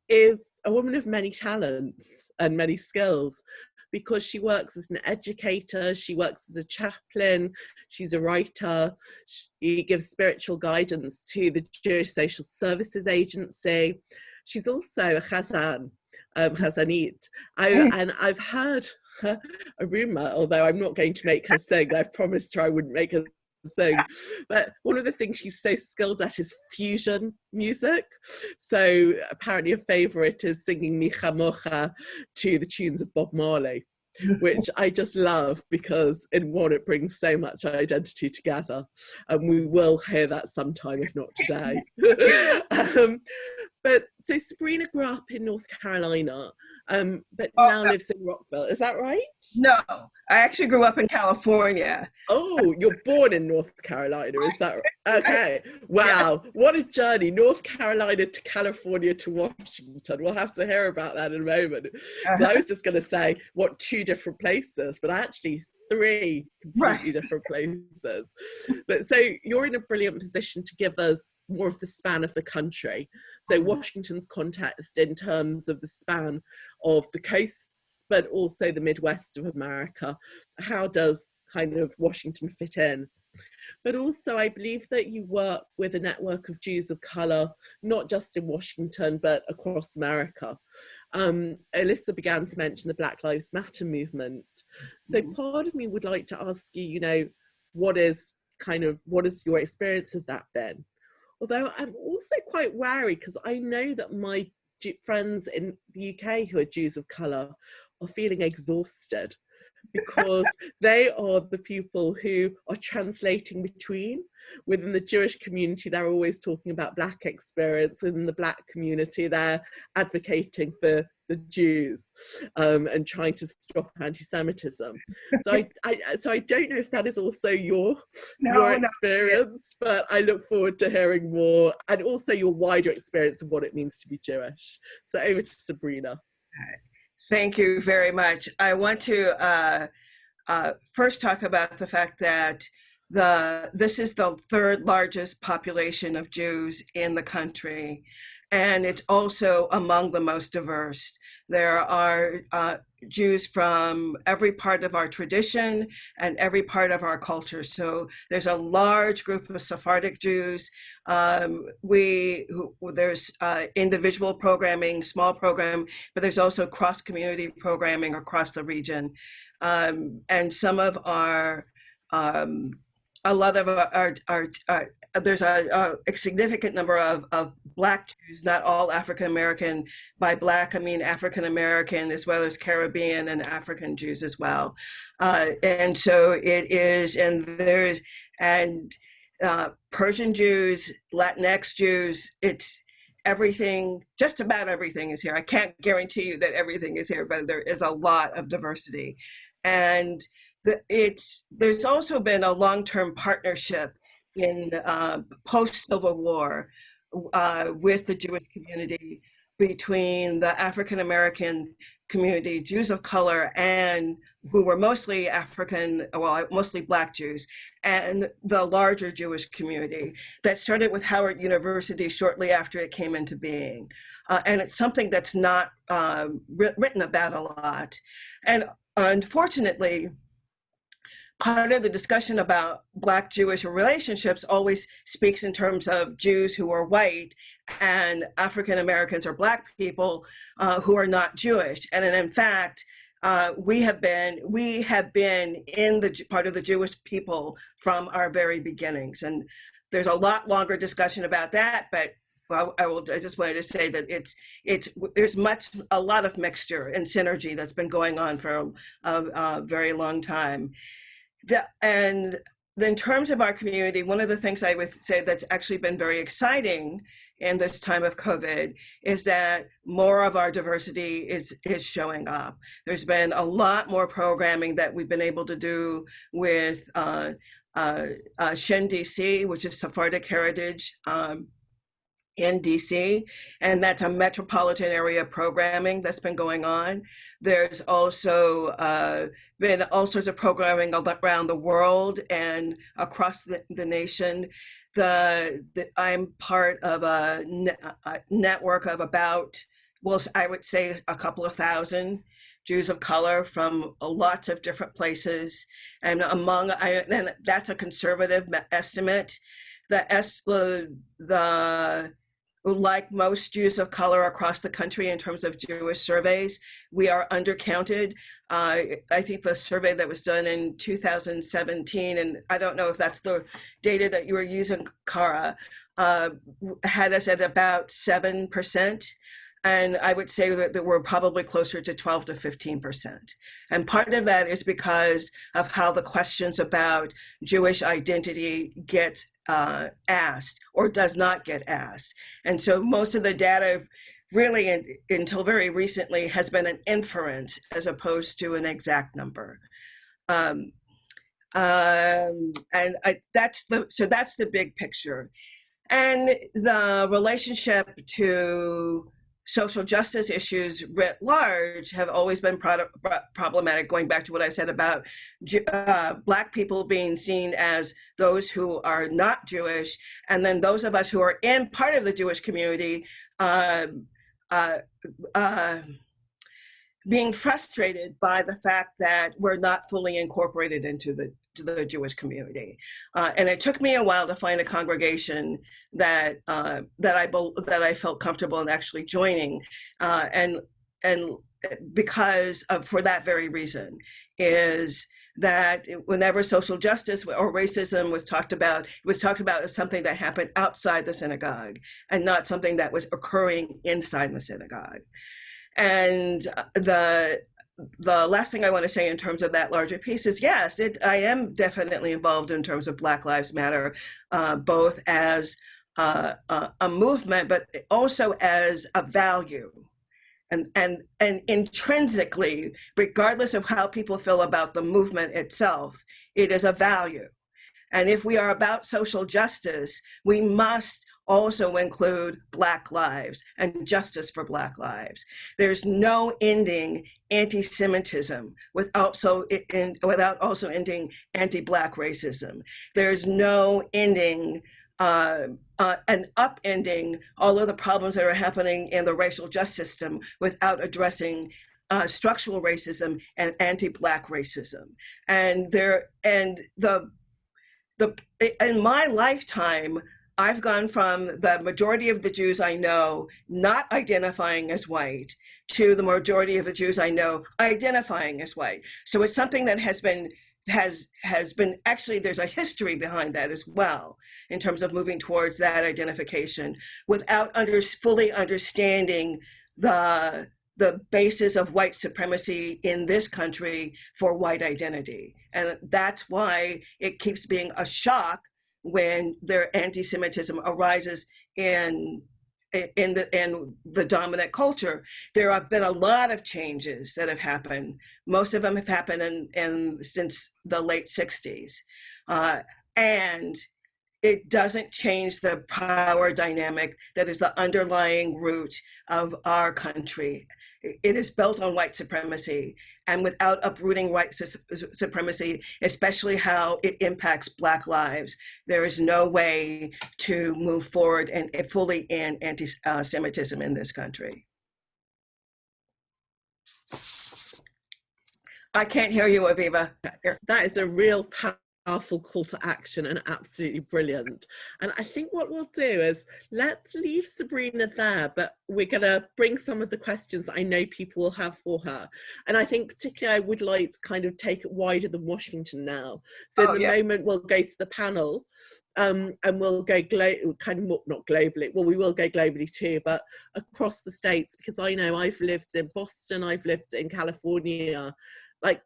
is a woman of many talents and many skills, because she works as an educator, she works as a chaplain, she's a writer, she gives spiritual guidance to the Jewish Social Services Agency. She's also a chazan, chazanit. And I've heard a rumor, although I'm not going to make her sing, I've promised her I wouldn't make her sing, but one of the things she's so skilled at is fusion music. So apparently a favorite is singing Micha Mocha to the tunes of Bob Marley, which I just love, because in one, it brings so much identity together, and we will hear that sometime, if not today. But so Sabrina grew up in North Carolina, but now lives in Rockville. Is that right? No, I actually grew up in California. Oh, you're born in North Carolina, is that right? Okay. Wow, what a journey. North Carolina to California to Washington. We'll have to hear about that in a moment. So I was just going to say, what, 2 different places, but actually 3 completely different places. But so you're in a brilliant position to give us more of the span of the country. So Washington's context in terms of the span of the coasts, but also the Midwest of America. How does kind of Washington fit in? But also, I believe that you work with a network of Jews of colour, not just in Washington, but across America. Alyssa began to mention the Black Lives Matter movement. So part of me would like to ask you, you know, what is your experience of that been? Although I'm also quite wary, because I know that my friends in the UK who are Jews of colour are feeling exhausted, because they are the people who are translating between. Within the Jewish community, they're always talking about Black experience. Within the Black community, they're advocating for the Jews and trying to stop anti-Semitism. So I don't know if that is also your experience, but I look forward to hearing more, and also your wider experience of what it means to be Jewish. So over to Sabrina. Thank you very much. I want to first talk about the fact that this is the third largest population of Jews in the country, and it's also among the most diverse. There are Jews from every part of our tradition and every part of our culture. So there's a large group of Sephardic Jews. There's individual programming, small program, but there's also cross-community programming across the region. And some of there's a significant number of Black Jews, not all African American. By Black, I mean African American, as well as Caribbean and African Jews as well. And so it is, and Persian Jews, Latinx Jews, it's everything, just about everything is here. I can't guarantee you that everything is here, but there is a lot of diversity. And there's also been a long-term partnership in post-Civil War with the Jewish community, between the African American community, Jews of color, and who were mostly mostly Black Jews, and the larger Jewish community that started with Howard University shortly after it came into being. And it's something that's not written about a lot. And unfortunately, part of the discussion about Black Jewish relationships always speaks in terms of Jews who are white and African Americans or Black people who are not Jewish. And in fact, we have been in the part of the Jewish people from our very beginnings. And there's a lot longer discussion about that, but I just wanted to say that there's a lot of mixture and synergy that's been going on for a very long time. And in terms of our community, one of the things I would say that's actually been very exciting in this time of COVID is that more of our diversity is showing up. There's been a lot more programming that we've been able to do with Shin DC, which is Sephardic Heritage in DC, and that's a metropolitan area programming that's been going on. There's also been all sorts of programming around the world and across the nation. I'm part of a network of about, well, I would say a couple of thousand Jews of color from lots of different places, and and that's a conservative estimate. Like most Jews of color across the country in terms of Jewish surveys, we are undercounted. I think the survey that was done in 2017, and I don't know if that's the data that you were using, Cara, had us at about 7%. And I would say that we're probably closer to 12 to 15%. And part of that is because of how the questions about Jewish identity get asked or does not get asked. And so most of the data really until very recently has been an inference as opposed to an exact number. That's the big picture. And the relationship to social justice issues writ large have always been problematic, going back to what I said about Black people being seen as those who are not Jewish, and then those of us who are in part being frustrated by the fact that we're not fully incorporated into the Jewish community. And it took me a while to find a congregation that I felt comfortable in actually joining, and because for that very reason, is that whenever social justice or racism was talked about, it was talked about as something that happened outside the synagogue and not something that was occurring inside the synagogue. And the last thing I want to say in terms of that larger piece is, yes, I am definitely involved in terms of Black Lives Matter, both as a movement, but also as a value. And intrinsically, regardless of how people feel about the movement itself, it is a value. And if we are about social justice, we must also include Black lives and justice for Black lives. There's no ending anti-Semitism without also ending anti-Black racism. There's no ending and upending all of the problems that are happening in the racial justice system without addressing structural racism and anti-Black racism. And in my lifetime, I've gone from the majority of the Jews I know not identifying as white to the majority of the Jews I know identifying as white. So it's something that has been actually, there's a history behind that as well in terms of moving towards that identification without fully understanding the basis of white supremacy in this country for white identity. And that's why it keeps being a shock when their anti-Semitism arises in the dominant culture. There have been a lot of changes that have happened. Most of them have happened since the late 60s. And it doesn't change the power dynamic that is the underlying root of our country. It is built on white supremacy, and without uprooting white supremacy, especially how it impacts Black lives, there is no way to move forward and fully end anti-Semitism in this country. I can't hear you, Aviva. That is a real powerful call to action and absolutely brilliant. And I think what we'll do is let's leave Sabrina there, but we're going to bring some of the questions that I know people will have for her. And I think particularly I would like to kind of take it wider than Washington now. So in the moment we'll go to the panel, and we'll go not globally, well, we will go globally too, but across the states, because I know I've lived in Boston, I've lived in California, like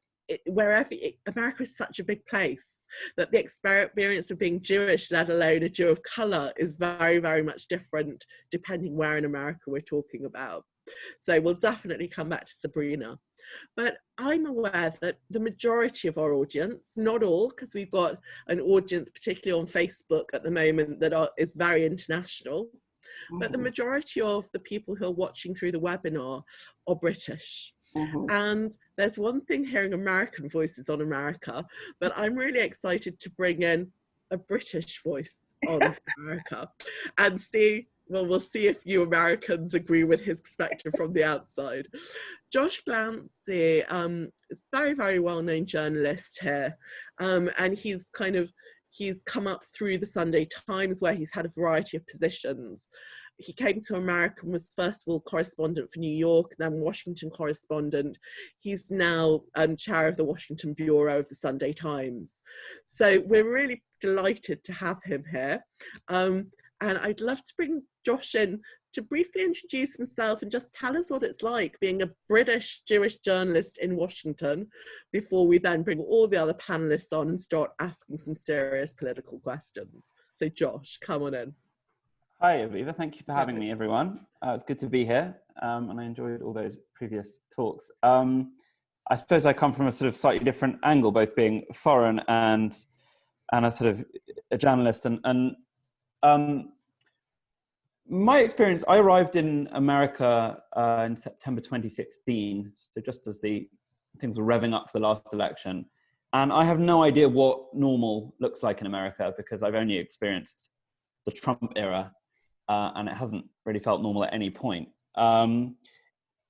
America is such a big place that the experience of being Jewish, let alone a Jew of colour, is very, very much different depending where in America we're talking about. So we'll definitely come back to Sabrina. But I'm aware that the majority of our audience, not all, because we've got an audience particularly on Facebook at the moment that is very international, but the majority of the people who are watching through the webinar are British. And there's one thing hearing American voices on America, but I'm really excited to bring in a British voice on America and we'll see if you Americans agree with his perspective from the outside. Josh Glancy is a very, very well-known journalist here, and he's come up through the Sunday Times where he's had a variety of positions. He came to America and was first of all correspondent for New York, then Washington correspondent. He's now chair of the Washington Bureau of the Sunday Times. So we're really delighted to have him here. And I'd love to bring Josh in to briefly introduce himself and just tell us what it's like being a British Jewish journalist in Washington before we then bring all the other panelists on and start asking some serious political questions. So Josh, come on in. Hi, Aviva. Thank you for having me, everyone. It's good to be here, and I enjoyed all those previous talks. I suppose I come from a sort of slightly different angle, both being foreign and a sort of a journalist. And my experience, I arrived in America in September 2016, so just as the things were revving up for the last election. And I have no idea what normal looks like in America because I've only experienced the Trump era. And it hasn't really felt normal at any point.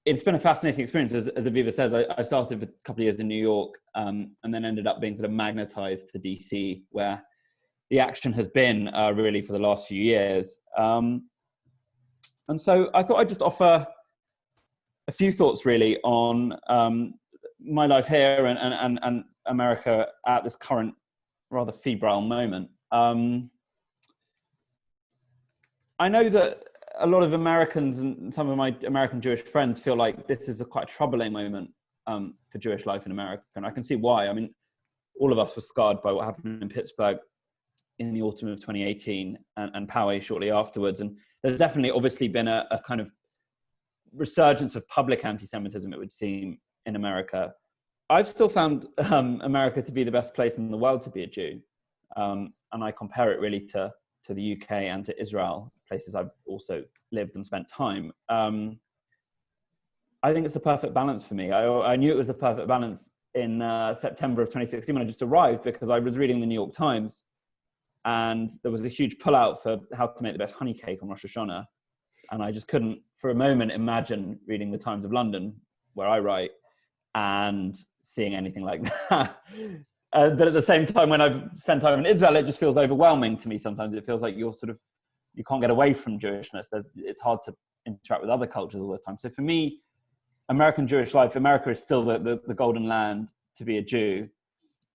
it's been a fascinating experience. As Aviva says, I started a couple of years in New York, and then ended up being sort of magnetized to DC, where the action has been really for the last few years. And so I thought I'd just offer a few thoughts really on my life here and America at this current rather febrile moment. I know that a lot of Americans and some of my American Jewish friends feel like this is a quite troubling moment for Jewish life in America, and I can see why. I mean, all of us were scarred by what happened in Pittsburgh in the autumn of 2018 and Poway shortly afterwards, and there's definitely obviously been a kind of resurgence of public anti-Semitism, it would seem, in America. I've still found America to be the best place in the world to be a Jew, and I compare it really to the UK and to Israel, places I've also lived and spent time. I think it's the perfect balance for me. I knew it was the perfect balance in September of 2016 when I just arrived, because I was reading the New York Times and there was a huge pullout for how to make the best honey cake on Rosh Hashanah. And I just couldn't for a moment imagine reading the Times of London, where I write, and seeing anything like that. But at the same time, when I've spent time in Israel, it just feels overwhelming to me. Sometimes it feels like you can't get away from Jewishness. It's hard to interact with other cultures all the time. So for me, American Jewish life, America is still the golden land to be a Jew.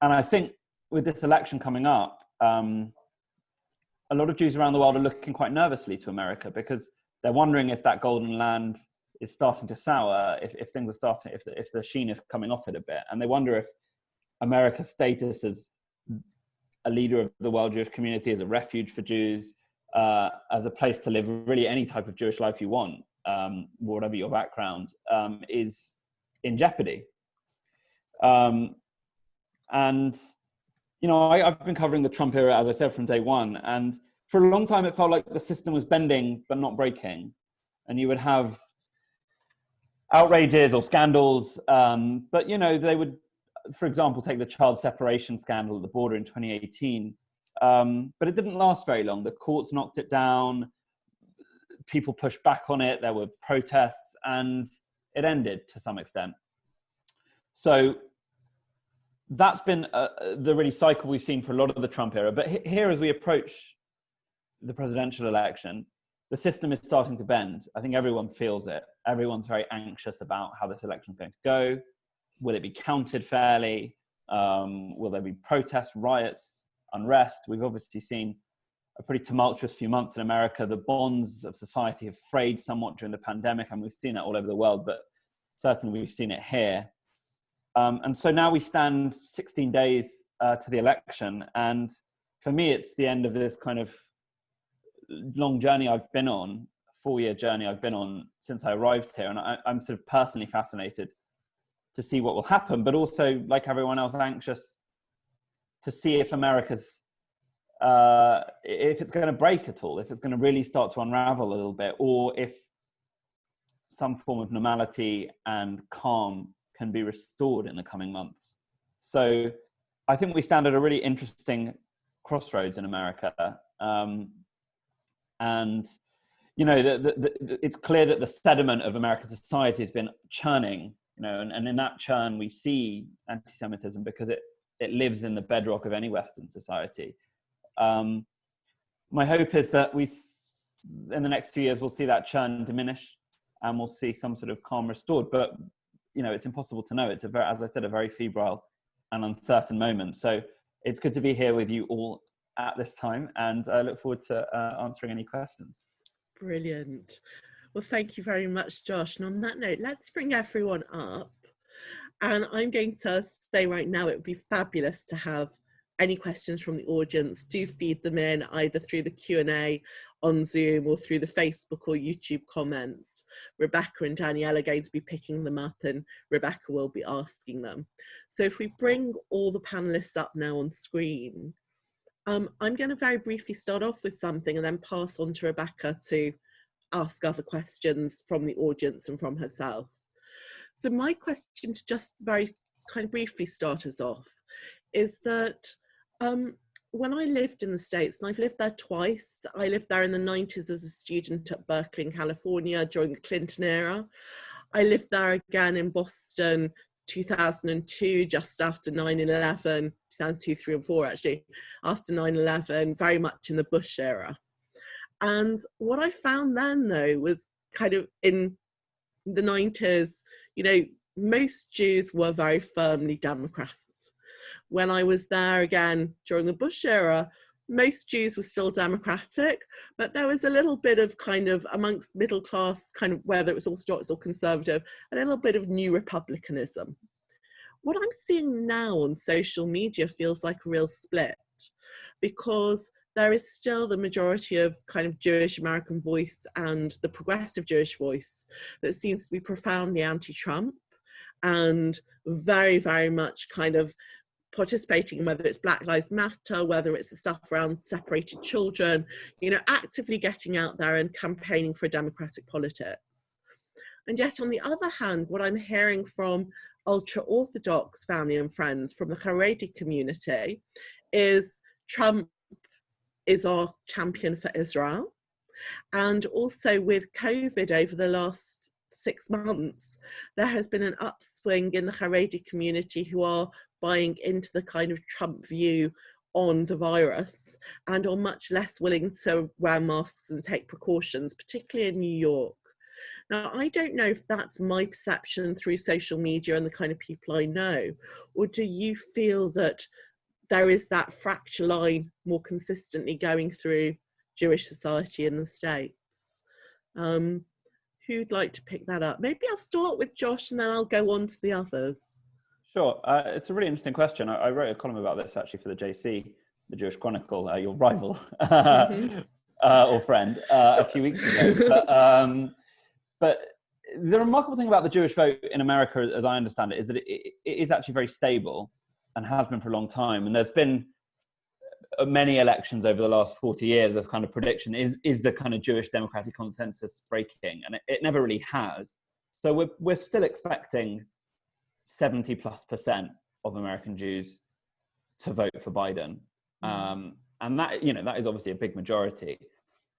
And I think with this election coming up, a lot of Jews around the world are looking quite nervously to America, because they're wondering if that golden land is starting to sour, if things are starting, if the sheen is coming off it a bit. And they wonder if America's status as a leader of the world Jewish community, as a refuge for Jews, as a place to live really any type of Jewish life you want, whatever your background, is in jeopardy. And, you know, I've been covering the Trump era, as I said, from day one. And for a long time, it felt like the system was bending, but not breaking. And you would have outrages or scandals, but, you know, they would, for example, take the child separation scandal at the border in 2018. But it didn't last very long. The courts knocked it down. People pushed back on it. There were protests, and it ended to some extent. So that's been the really cycle we've seen for a lot of the Trump era. But here, as we approach the presidential election, the system is starting to bend. I think everyone feels it. Everyone's very anxious about how this election is going to go. Will it be counted fairly? Will there be protests, riots, unrest? We've obviously seen a pretty tumultuous few months in America. The bonds of society have frayed somewhat during the pandemic, and we've seen it all over the world, but certainly we've seen it here. And so now we stand 16 days to the election. And for me, it's the end of this kind of long journey I've been on, 4-year journey I've been on since I arrived here. And I'm sort of personally fascinated to see what will happen, but also, like everyone else, anxious to see if America's, if it's going to break at all, if it's going to really start to unravel a little bit, or if some form of normality and calm can be restored in the coming months. So I think we stand at a really interesting crossroads in America. And, you know, it's clear that the sediment of American society has been churning, you know, and in that churn we see anti-Semitism because it lives in the bedrock of any Western society. My hope is that in the next few years, we'll see that churn diminish and we'll see some sort of calm restored. But, you know, it's impossible to know. It's as I said, a very febrile and uncertain moment. So it's good to be here with you all at this time, and I look forward to answering any questions. Brilliant. Well, thank you very much, Josh. And on that note, let's bring everyone up. And I'm going to say right now, it would be fabulous to have any questions from the audience. Do feed them in either through the Q&A on Zoom or through the Facebook or YouTube comments. Rebecca and Danielle are going to be picking them up, and Rebecca will be asking them. So if we bring all the panelists up now on screen, I'm going to very briefly start off with something and then pass on to Rebecca to ask other questions from the audience and from herself. So my question, to just very kind of briefly start us off, is that when I lived in the States, and I've lived there twice, I lived there in the 90s as a student at Berkeley in California during the Clinton era. I lived there again in Boston 2002, just after 9/11, 2002, 3 and 4 actually, after 9/11, very much in the Bush era. And what I found then though was kind of in the 90s, you know, most Jews were very firmly Democrats. When I was there again during the Bush era, most Jews were still Democratic, but there was a little bit of kind of amongst middle class, kind of whether it was Orthodox or conservative, a little bit of new republicanism. What I'm seeing now on social media feels like a real split, because there is still the majority of kind of Jewish American voice and the progressive Jewish voice that seems to be profoundly anti-Trump and very, very much kind of participating, whether it's Black Lives Matter, whether it's the stuff around separated children, you know, actively getting out there and campaigning for democratic politics. And yet on the other hand, what I'm hearing from ultra-Orthodox family and friends from the Haredi community is Trump is our champion for Israel. And also with COVID over the last 6 months, there has been an upswing in the Haredi community who are buying into the kind of Trump view on the virus and are much less willing to wear masks and take precautions, particularly in New York. Now, I don't know if that's my perception through social media and the kind of people I know, or do you feel that there is that fracture line more consistently going through Jewish society in the States? Who'd like to pick that up? Maybe I'll start with Josh and then I'll go on to the others. Sure. It's a really interesting question. I wrote a column about this actually for the JC, the Jewish Chronicle, your rival or friend, a few weeks ago. But the remarkable thing about the Jewish vote in America, as I understand it, is that it is actually very stable and has been for a long time. And there's been many elections over the last 40 years, this kind of prediction, is the kind of Jewish democratic consensus breaking? And it never really has. So we're still expecting 70+% of American Jews to vote for Biden. And that, you know, that is obviously a big majority.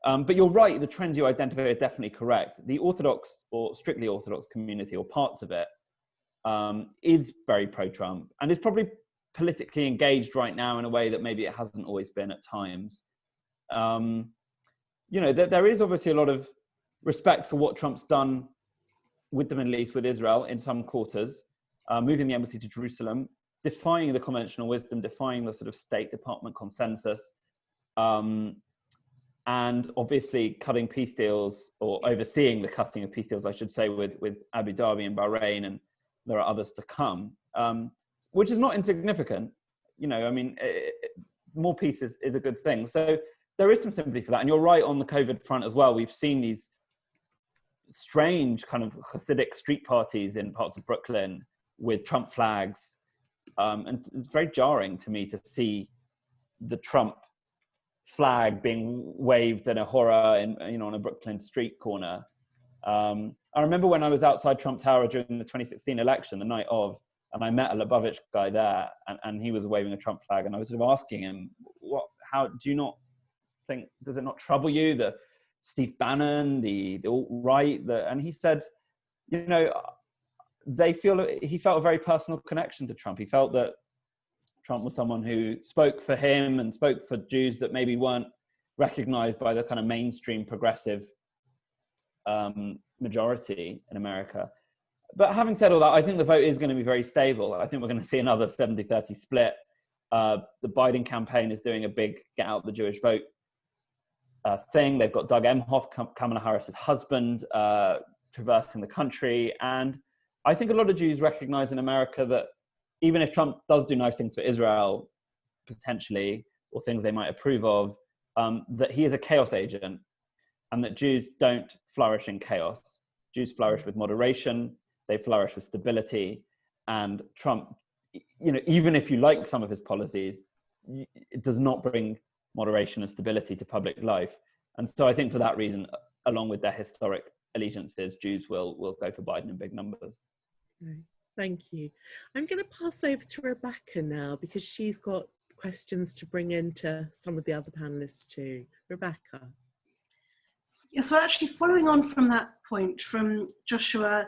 But you're right, the trends you identify are definitely correct. The Orthodox or strictly Orthodox community, or parts of it, is very pro-Trump and is probably politically engaged right now in a way that maybe it hasn't always been at times. You know, there is obviously a lot of respect for what Trump's done with the Middle East, with Israel in some quarters, moving the embassy to Jerusalem, defying the conventional wisdom, defying the sort of State Department consensus, and obviously cutting peace deals, or overseeing the cutting of peace deals, I should say, with Abu Dhabi and Bahrain, and there are others to come, which is not insignificant. You know, I mean, more peace is a good thing. So there is some sympathy for that. And you're right on the COVID front as well. We've seen these strange kind of Hasidic street parties in parts of Brooklyn with Trump flags. And it's very jarring to me to see the Trump flag being waved in a horror on a Brooklyn street corner. I remember when I was outside Trump Tower during the 2016 election, the night of, and I met a Lubavitch guy there, and he was waving a Trump flag, and I was sort of asking him, how do you not think, does it not trouble you, the Steve Bannon, the alt-right, and he said, you know, he felt a very personal connection to Trump. He felt that Trump was someone who spoke for him and spoke for Jews that maybe weren't recognized by the kind of mainstream progressive majority in America. But having said all that, I think the vote is going to be very stable. I think we're going to see another 70-30 split. The Biden campaign is doing a big get out the Jewish vote thing. They've got Doug Emhoff, Kamala Harris's husband, traversing the country. And I think a lot of Jews recognize in America that even if Trump does do nice things for Israel, potentially, or things they might approve of, that he is a chaos agent, and that Jews don't flourish in chaos. Jews flourish with moderation, they flourish with stability, and Trump, you know, even if you like some of his policies, it does not bring moderation and stability to public life. And so I think for that reason, along with their historic allegiances, Jews will go for Biden in big numbers. Right. Thank you. I'm going to pass over to Rebecca now, because she's got questions to bring into some of the other panelists too. Rebecca. Yeah, so actually following on from that point from Joshua,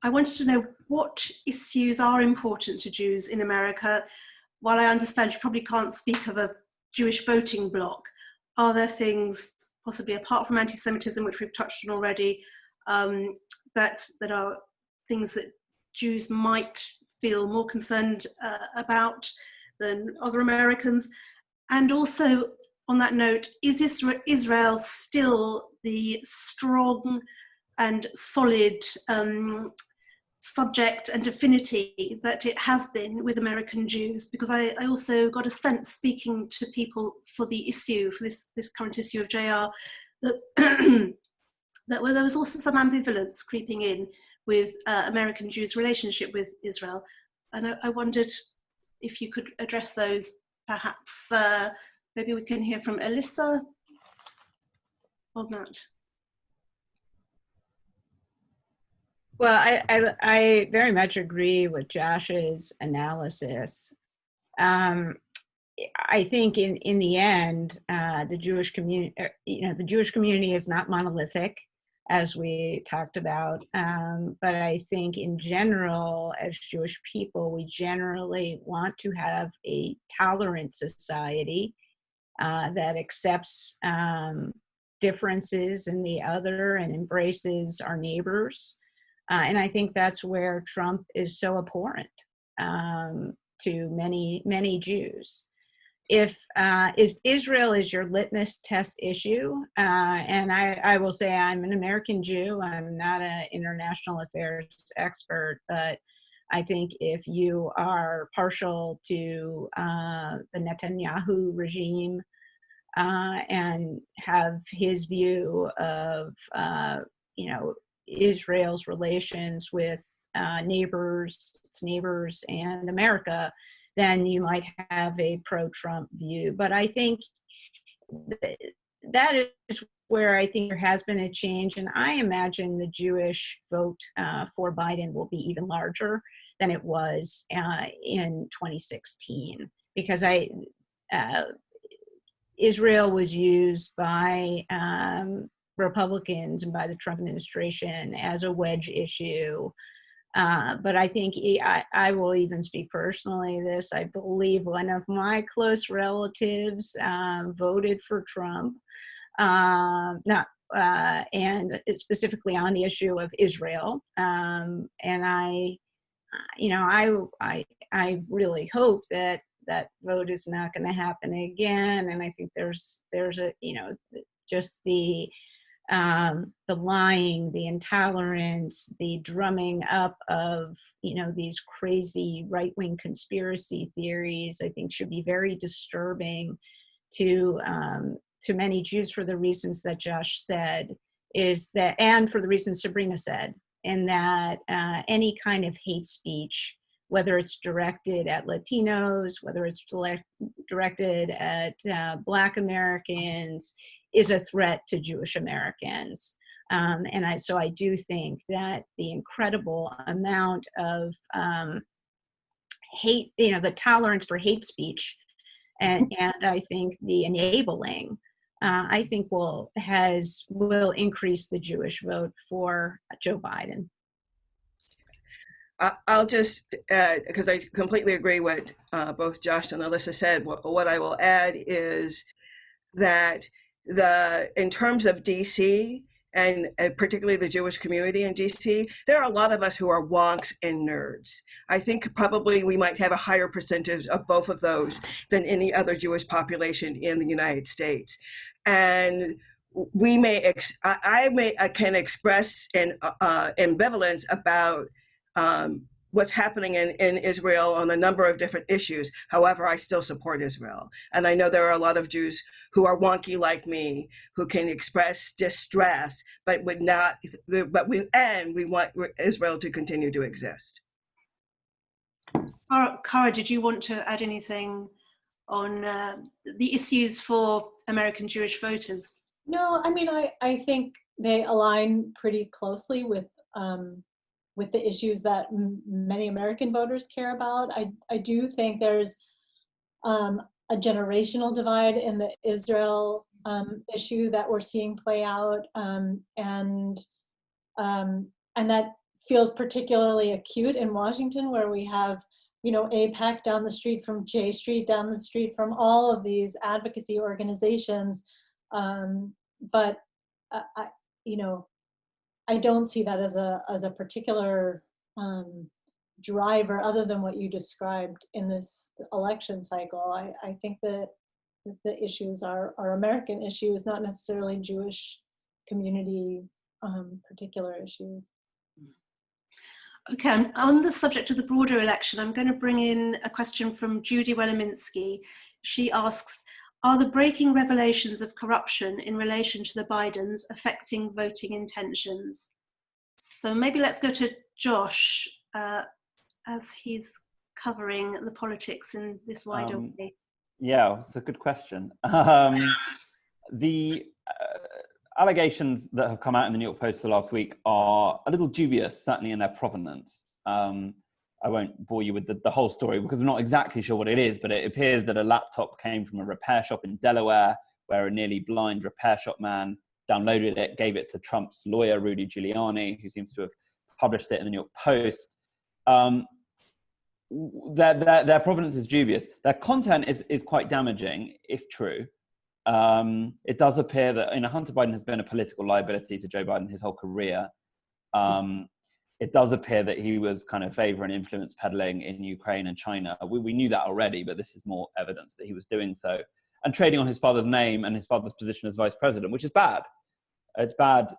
I wanted to know what issues are important to Jews in America. While I understand you probably can't speak of a Jewish voting bloc, are there things, possibly apart from anti-Semitism, which we've touched on already, that are things that Jews might feel more concerned about than other Americans? And also, on that note, is Israel still the strong and solid subject and affinity that it has been with American Jews? Because I also got a sense, speaking to people for the issue, for this current issue of JR, that, that there was also some ambivalence creeping in with American Jews' relationship with Israel. And I wondered if you could address those, perhaps. Maybe we can hear from Alyssa on that. Well, I very much agree with Josh's analysis. I think in the end, the Jewish community, the Jewish community is not monolithic, as we talked about. But I think in general, as Jewish people, we generally want to have a tolerant society that accepts differences in the other and embraces our neighbors. And I think that's where Trump is so abhorrent to many Jews. If Israel is your litmus test issue, and I will say I'm an American Jew, I'm not an international affairs expert, but I think if you are partial to the Netanyahu regime and have his view of Israel's relations with its neighbors and America, then you might have a pro-Trump view. But I think that is where I think there has been a change, and I imagine the Jewish vote for Biden will be even larger than it was in 2016, because Israel was used by Republicans and by the Trump administration as a wedge issue. But I think I will even speak personally this. I believe one of my close relatives voted for Trump, and specifically on the issue of Israel. And I really hope that vote is not going to happen again. And I think there's a just the lying, the intolerance, the drumming up of these crazy right-wing conspiracy theories, I think should be very disturbing to many Jews for the reasons that Josh said, and for the reasons Sabrina said, and that any kind of hate speech, whether it's directed at Latinos, whether it's directed at Black Americans, is a threat to Jewish Americans. So I do think that the incredible amount of hate, the tolerance for hate speech, and I think the enabling, I think will increase the Jewish vote for Joe Biden. I'll just, because I completely agree what both Josh and Alyssa said, what I will add is that in terms of DC, and particularly the Jewish community in DC, there are a lot of us who are wonks and nerds. I think probably we might have a higher percentage of both of those than any other Jewish population in the United States. And I can express an ambivalence about what's happening in Israel on a number of different issues. However, I still support Israel. And I know there are a lot of Jews who are wonky like me, who can express distress, but we want Israel to continue to exist. Cara, did you want to add anything on the issues for American Jewish voters? No, I mean, I think they align pretty closely with the issues that many American voters care about. I do think there's a generational divide in the Israel issue that we're seeing play out, and that feels particularly acute in Washington, where we have, APAC down the street from J Street, down the street from all of these advocacy organizations. But I don't see that as a particular driver other than what you described in this election cycle. I think that the issues are American issues, not necessarily Jewish community particular issues. Okay, on the subject of the broader election, I'm going to bring in a question from Judy Weleminski. She asks, are the breaking revelations of corruption in relation to the Bidens affecting voting intentions? So maybe let's go to Josh, as he's covering the politics in this wider way. Yeah, it's a good question. The allegations that have come out in the New York Post the last week are a little dubious, certainly in their provenance. I won't bore you with the whole story because I'm not exactly sure what it is, but it appears that a laptop came from a repair shop in Delaware where a nearly blind repair shop man downloaded it, gave it to Trump's lawyer, Rudy Giuliani, who seems to have published it in the New York Post. Their provenance is dubious. Their content is quite damaging, if true. It does appear that Hunter Biden has been a political liability to Joe Biden his whole career. It does appear that he was kind of favor and influence peddling in Ukraine and China. We knew that already, but this is more evidence that he was doing so. And trading on his father's name and his father's position as vice president, which is bad. It's bad,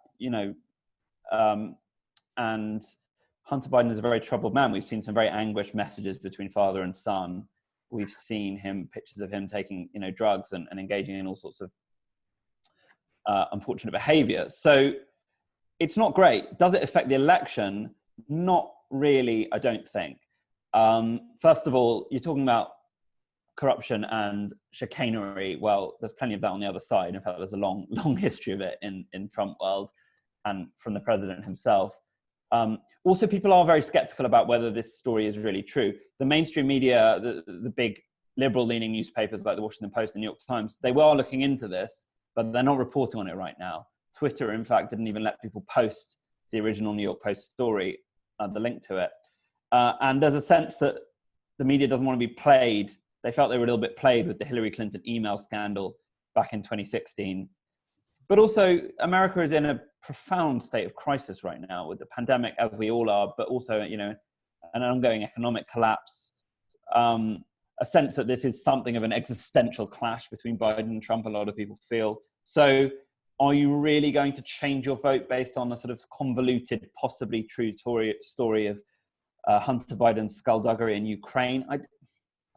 and Hunter Biden is a very troubled man. We've seen some very anguished messages between father and son. We've seen pictures of him taking, drugs and engaging in all sorts of unfortunate behavior. So it's not great. Does it affect the election? Not really, I don't think. First of all, you're talking about corruption and chicanery. Well, there's plenty of that on the other side. In fact, there's a long history of it in Trump world and from the president himself. Also, people are very skeptical about whether this story is really true. The mainstream media, the big liberal-leaning newspapers like the Washington Post and the New York Times, they were looking into this, but they're not reporting on it right now. Twitter, in fact, didn't even let people post the original New York Post story, the link to it. And there's a sense that the media doesn't want to be played. They felt they were a little bit played with the Hillary Clinton email scandal back in 2016. But also, America is in a profound state of crisis right now with the pandemic, as we all are, but also, an ongoing economic collapse, a sense that this is something of an existential clash between Biden and Trump, a lot of people feel. So are you really going to change your vote based on a sort of convoluted, possibly true story of Hunter Biden's skullduggery in Ukraine? I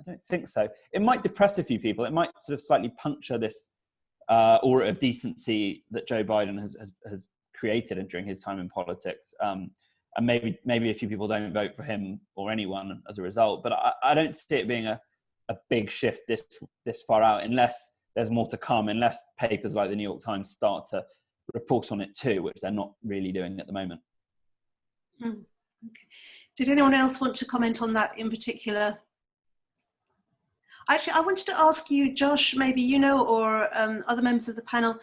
don't think so. It might depress a few people. It might sort of slightly puncture this aura of decency that Joe Biden has created during his time in politics. And maybe a few people don't vote for him or anyone as a result. But I don't see it being a big shift this far out, unless there's more to come, unless papers like the New York Times start to report on it too, which they're not really doing at the moment. Okay. Did anyone else want to comment on that in particular? Actually, I wanted to ask you, Josh, maybe or other members of the panel,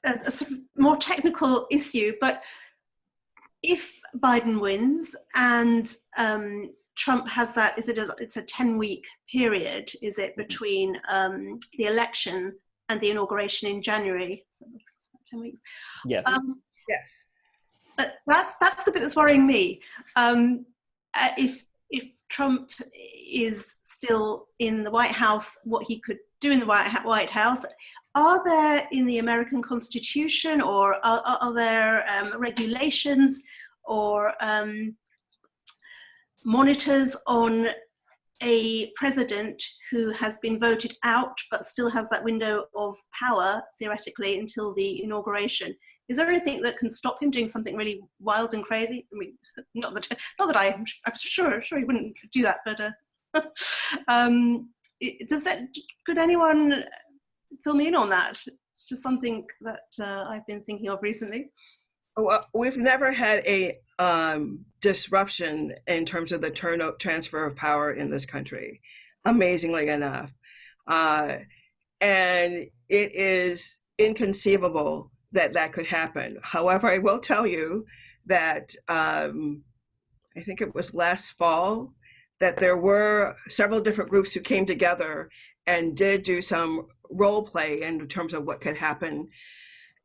a sort of more technical issue, but if Biden wins and Trump has that, it's a 10-week period, is it, between the election and the inauguration in January? So 10 weeks. Yes. Yes. But that's the bit that's worrying me. If Trump is still in the White House, what he could do in the White House, are there in the American Constitution or are there regulations or monitors on a president who has been voted out but still has that window of power, theoretically, until the inauguration? Is there anything that can stop him doing something really wild and crazy? I mean, not that I'm sure he wouldn't do that, but could anyone fill me in on that? It's just something that I've been thinking of recently. Well, we've never had a disruption in terms of the transfer of power in this country, amazingly enough. And it is inconceivable that could happen. However, I will tell you that I think it was last fall, that there were several different groups who came together and did do some role play in terms of what could happen.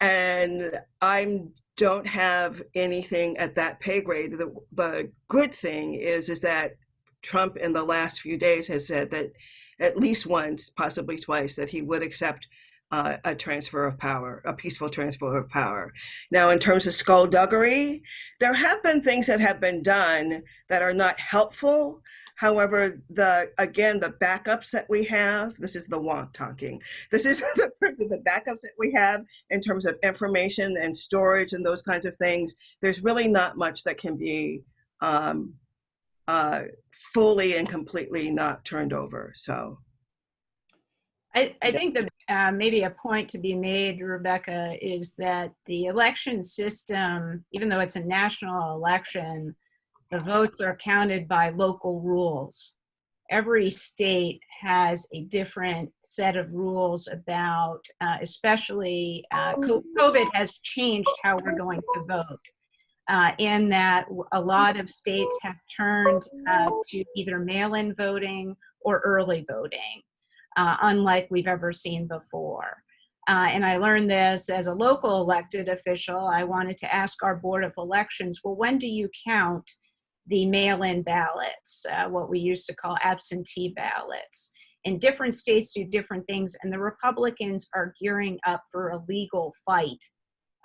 And I don't have anything at that pay grade. The good thing is that Trump in the last few days has said that at least once, possibly twice, that he would accept a transfer of power, a peaceful transfer of power. Now, in terms of skullduggery, there have been things that have been done that are not helpful. However, the backups that we have, this is the wonk talking. This is the backups that we have in terms of information and storage and those kinds of things. There's really not much that can be fully and completely not turned over. So I think that maybe a point to be made, Rebecca, is that the election system, even though it's a national election, the votes are counted by local rules. Every state has a different set of rules about, especially COVID has changed how we're going to vote. In that a lot of states have turned to either mail-in voting or early voting, unlike we've ever seen before. And I learned this as a local elected official. I wanted to ask our Board of Elections, well, when do you count the mail-in ballots, what we used to call absentee ballots? And different states do different things, and the Republicans are gearing up for a legal fight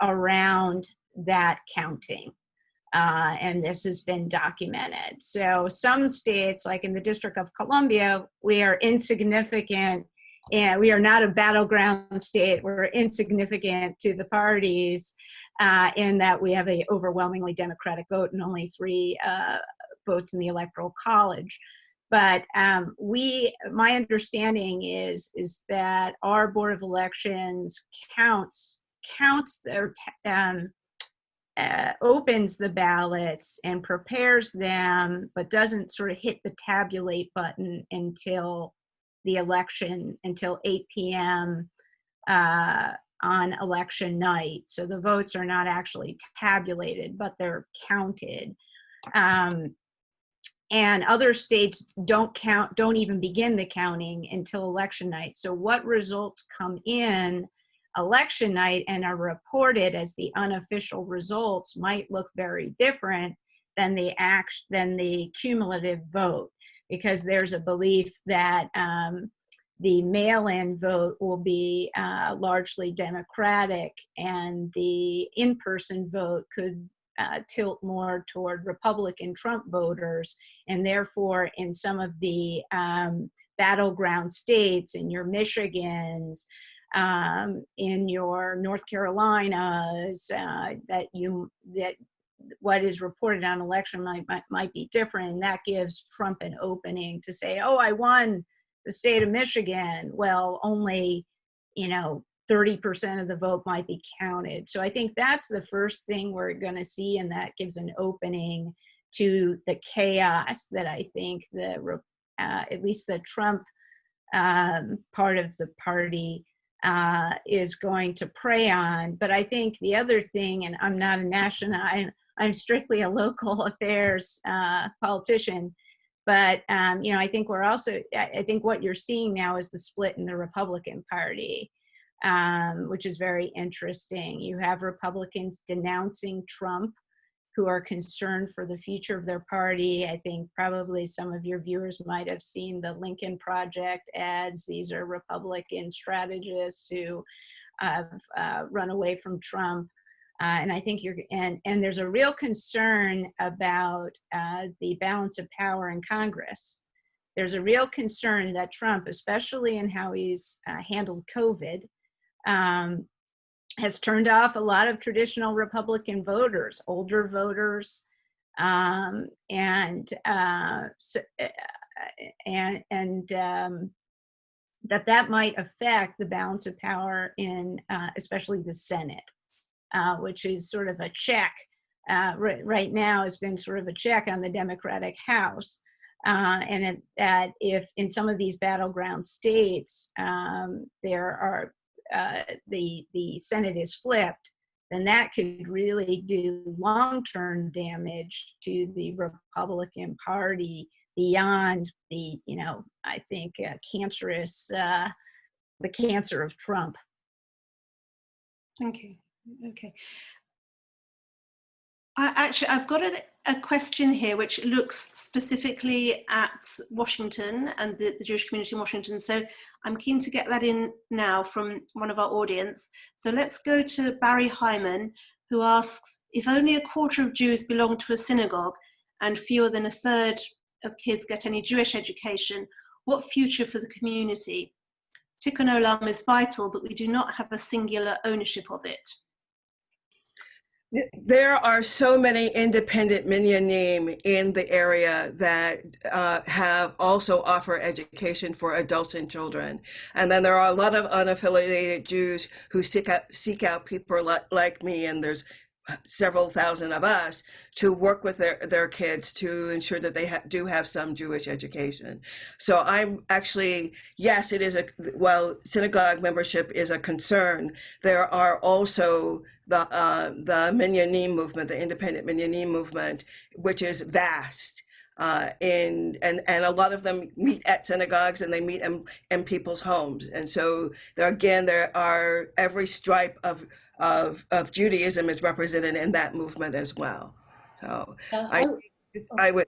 around that counting. And this has been documented. So some states, like in the District of Columbia, we are insignificant, and we are not a battleground state. We're insignificant to the parties in that we have an overwhelmingly Democratic vote and only 3 votes in the Electoral College. But my understanding is that our Board of Elections counts their opens the ballots and prepares them, but doesn't sort of hit the tabulate button until the election, until 8 p.m. On election night. So the votes are not actually tabulated, but they're counted. And other states don't even begin the counting until election night. So what results come in election night and are reported as the unofficial results might look very different than the cumulative vote, because there's a belief that the mail-in vote will be largely Democratic, and the in-person vote could tilt more toward Republican Trump voters, and therefore in some of the battleground states, in your Michigans, in your North Carolinas, that what is reported on election might be different, and that gives Trump an opening to say, oh, I won the state of Michigan. Well, only 30% of the vote might be counted. So I think that's the first thing we're going to see, and that gives an opening to the chaos that I think at least the Trump part of the party is going to prey on. But I think the other thing, and I'm not a national, I'm strictly a local affairs politician, but I think I think what you're seeing now is the split in the Republican Party, which is very interesting. You have Republicans denouncing Trump, who are concerned for the future of their party. I think probably some of your viewers might have seen the Lincoln Project ads. These are Republican strategists who have run away from Trump. And I think and there's a real concern about the balance of power in Congress. There's a real concern that Trump, especially in how he's handled COVID, has turned off a lot of traditional Republican voters, older voters, that might affect the balance of power in especially the Senate, which is sort of a check. Right now has been sort of a check on the Democratic House. And that if in some of these battleground states there are the Senate is flipped, then that could really do long-term damage to the Republican Party beyond the, I think, cancerous, the cancer of Trump. Thank you. Okay. I've got a question here which looks specifically at Washington and the Jewish community in Washington. So I'm keen to get that in now from one of our audience. So let's go to Barry Hyman, who asks, if only a quarter of Jews belong to a synagogue and fewer than a third of kids get any Jewish education, what future for the community? Tikkun Olam is vital, but we do not have a singular ownership of it. There are so many independent minyanim in the area that have also offer education for adults and children. And then there are a lot of unaffiliated Jews who seek out people like me, and there's several thousand of us, to work with their kids to ensure that they do have some Jewish education. So I'm actually, yes, it is while synagogue membership is a concern, there are also the minyanim movement, the independent minyanim movement, which is vast. And a lot of them meet at synagogues and they meet in people's homes. And so there are every stripe of Judaism is represented in that movement as well. So I was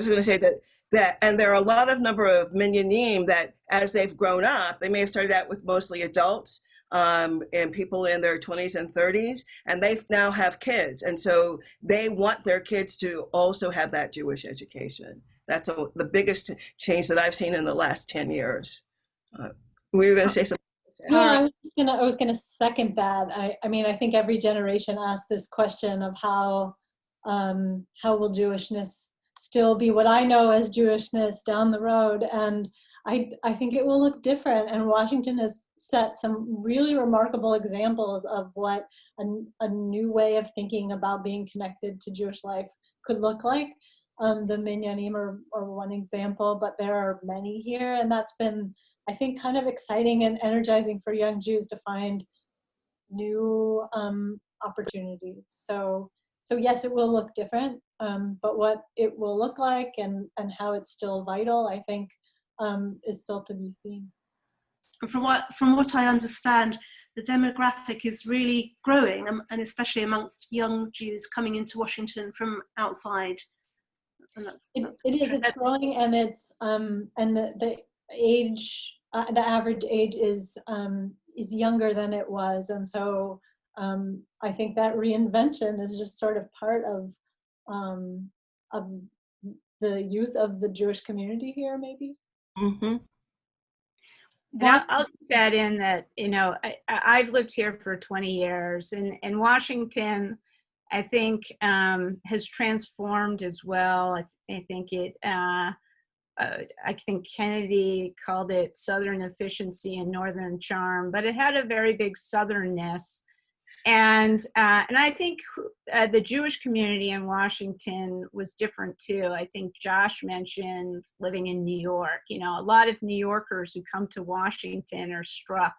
going to say that, and there are a lot of number of minyanim that as they've grown up, they may have started out with mostly adults and people in their 20s and 30s, and they now have kids. And so they want their kids to also have that Jewish education. That's the biggest change that I've seen in the last 10 years. We were going to say something. No, I was gonna second that. I mean, I think every generation asks this question of how will Jewishness still be what I know as Jewishness down the road, and I think it will look different. And Washington has set some really remarkable examples of what a new way of thinking about being connected to Jewish life could look like. The Minyanim are one example, but there are many here, and that's been, I think, kind of exciting and energizing for young Jews to find new opportunities. So yes, it will look different, but what it will look like and how it's still vital, I think, is still to be seen. And from what I understand, the demographic is really growing, and especially amongst young Jews coming into Washington from outside. And it's growing, and it's and the age, the average age is younger than it was, and so I think that reinvention is just sort of part of the youth of the Jewish community here, maybe. Mm-hmm. Well, I'll just add in that, I've lived here for 20 years, and Washington, I think, has transformed as well. I think I think Kennedy called it Southern efficiency and Northern charm, but it had a very big Southernness. And I think the Jewish community in Washington was different too. I think Josh mentioned living in New York. A lot of New Yorkers who come to Washington are struck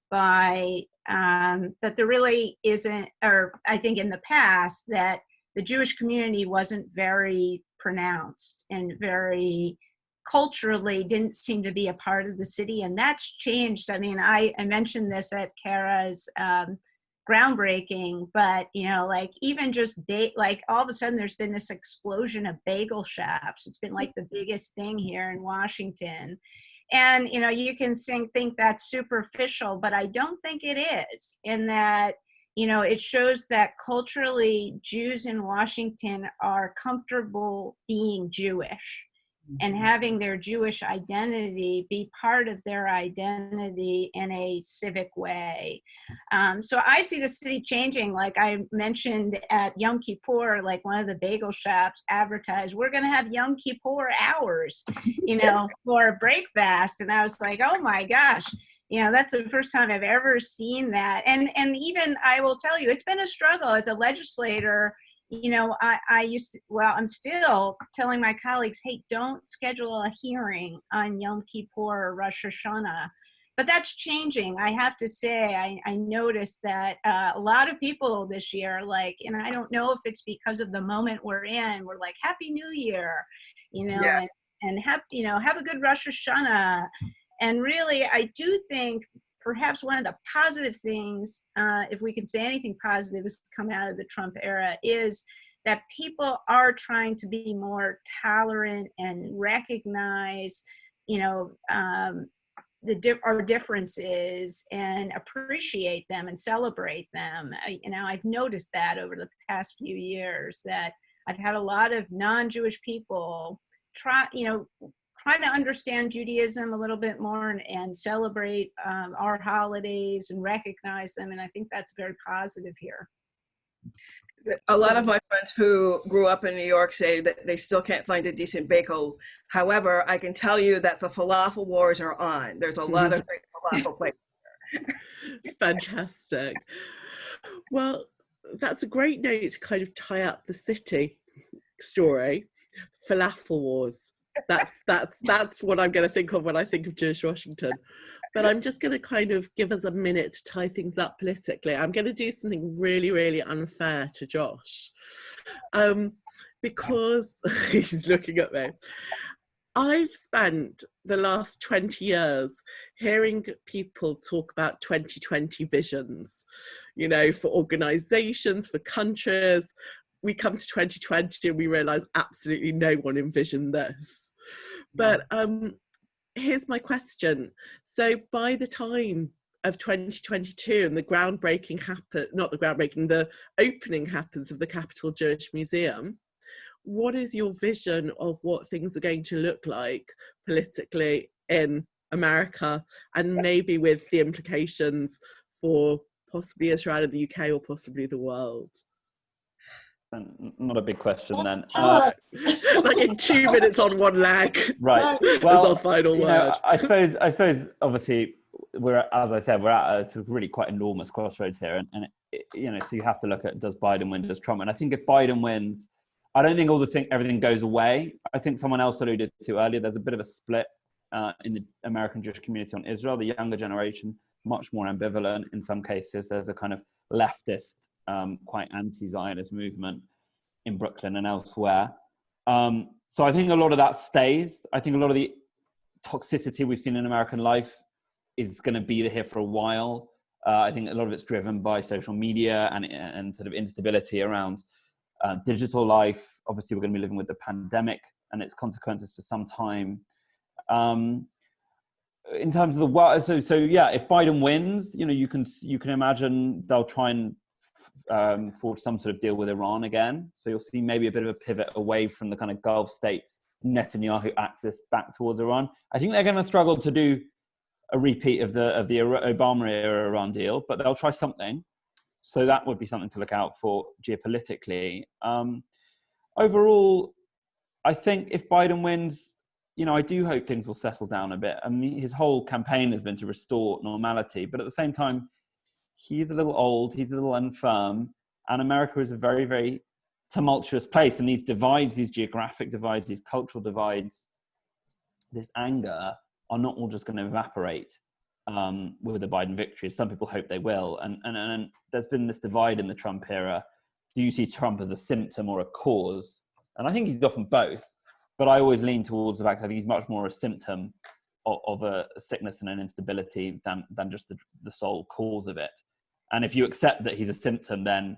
by that there really isn't, or I think in the past, that the Jewish community wasn't very pronounced and very culturally didn't seem to be a part of the city, and that's changed. I mean, I mentioned this at Kara's groundbreaking, but like even just like all of a sudden there's been this explosion of bagel shops. It's been like the biggest thing here in Washington. And, you can think that's superficial, but I don't think it is, in that, it shows that culturally Jews in Washington are comfortable being Jewish and having their Jewish identity be part of their identity in a civic way. So I see the city changing. Like I mentioned at Yom Kippur, like one of the bagel shops advertised, we're going to have Yom Kippur hours, for breakfast. And I was like, oh my gosh, that's the first time I've ever seen that. And even I will tell you, it's been a struggle as a legislator. I'm still telling my colleagues, hey, don't schedule a hearing on Yom Kippur or Rosh Hashanah. But that's changing. I have to say, I noticed that a lot of people this year, like, and I don't know if it's because of the moment we're in, we're like, Happy New Year, you know, Yeah. and have, you know, have a good Rosh Hashanah. And really, I do think perhaps one of the positive things, if we can say anything positive has come out of the Trump era, is that people are trying to be more tolerant and recognize, you know, our differences and appreciate them and celebrate them. You know, I've noticed that over the past few years, that I've had a lot of non-Jewish people try to understand Judaism a little bit more and celebrate our holidays and recognize them. And I think that's very positive here. A lot of my friends who grew up in New York say that they still can't find a decent bagel. However, I can tell you that the falafel wars are on. There's a lot of great falafel places. Fantastic. Well, that's a great note to kind of tie up the city story. Falafel wars. That's what I'm going to think of when I think of Jewish Washington. But I'm just going to kind of give us a minute to tie things up politically. I'm going to do something really, really unfair to Josh, because he's looking at me. I've spent the last 20 years hearing people talk about 2020 visions, you know, for organizations, for countries. We come to 2020 and we realize absolutely no one envisioned this. But here's my question. So by the time of 2022 and the opening happens of the Capital Jewish Museum, what is your vision of what things are going to look like politically in America, and maybe with the implications for possibly Israel and the UK or possibly the world? Not a big question then. Like in 2 minutes on one leg. Right. Well, our final word. Know, I suppose obviously as I said, we're at a sort of really quite enormous crossroads here, and you know, so you have to look at, does Biden win, does Trump win? I think if Biden wins, I don't think everything goes away. I think someone else alluded to earlier, there's a bit of a split in the American Jewish community on Israel. The younger generation, much more ambivalent in some cases. There's a kind of leftist, quite anti-Zionist movement in Brooklyn and elsewhere. So I think a lot of that stays. I think a lot of the toxicity we've seen in American life is going to be here for a while. I think a lot of it's driven by social media and sort of instability around digital life. Obviously, we're going to be living with the pandemic and its consequences for some time. In terms of the world, so yeah, if Biden wins, you know, you can imagine they'll try and forge some sort of deal with Iran again. So you'll see maybe a bit of a pivot away from the kind of Gulf states, Netanyahu axis back towards Iran. I think they're going to struggle to do a repeat of the Obama era Iran deal, but they'll try something. So that would be something to look out for geopolitically. Overall, I think if Biden wins, you know, I do hope things will settle down a bit. I mean, his whole campaign has been to restore normality, but at the same time, he's a little old, he's a little infirm, and America is a very, very tumultuous place. And these divides, these geographic divides, these cultural divides, this anger are not all just going to evaporate with the Biden victory. Some people hope they will. And there's been this divide in the Trump era. Do you see Trump as a symptom or a cause? And I think he's often both, but I always lean towards the fact that I think he's much more a symptom of a sickness and an instability than just the sole cause of it. And if you accept that he's a symptom, then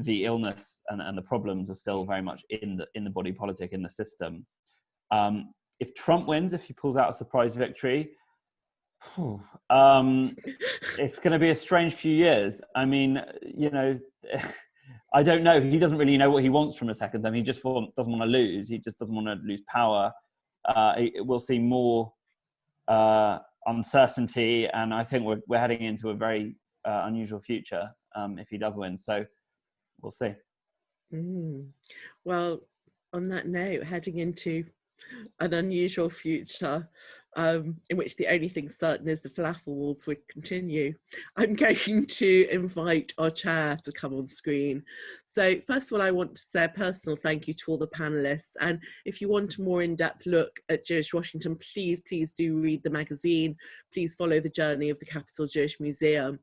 the illness and the problems are still very much in the body politic, in the system. If Trump wins, if he pulls out a surprise victory, it's going to be a strange few years. I mean, you know, I don't know. He doesn't really know what he wants from a second term. He just doesn't want to lose. He just doesn't want to lose power. We'll see more uncertainty, and I think we're heading into a very unusual future if he does win. So we'll see. Well, on that note, heading into an unusual future, in which the only thing certain is the falafel wars would continue. I'm going to invite our chair to come on screen. So first of all, I want to say a personal thank you to all the panelists. And if you want a more in-depth look at Jewish Washington, please do read the magazine. Please follow the journey of the Capitol Jewish Museum.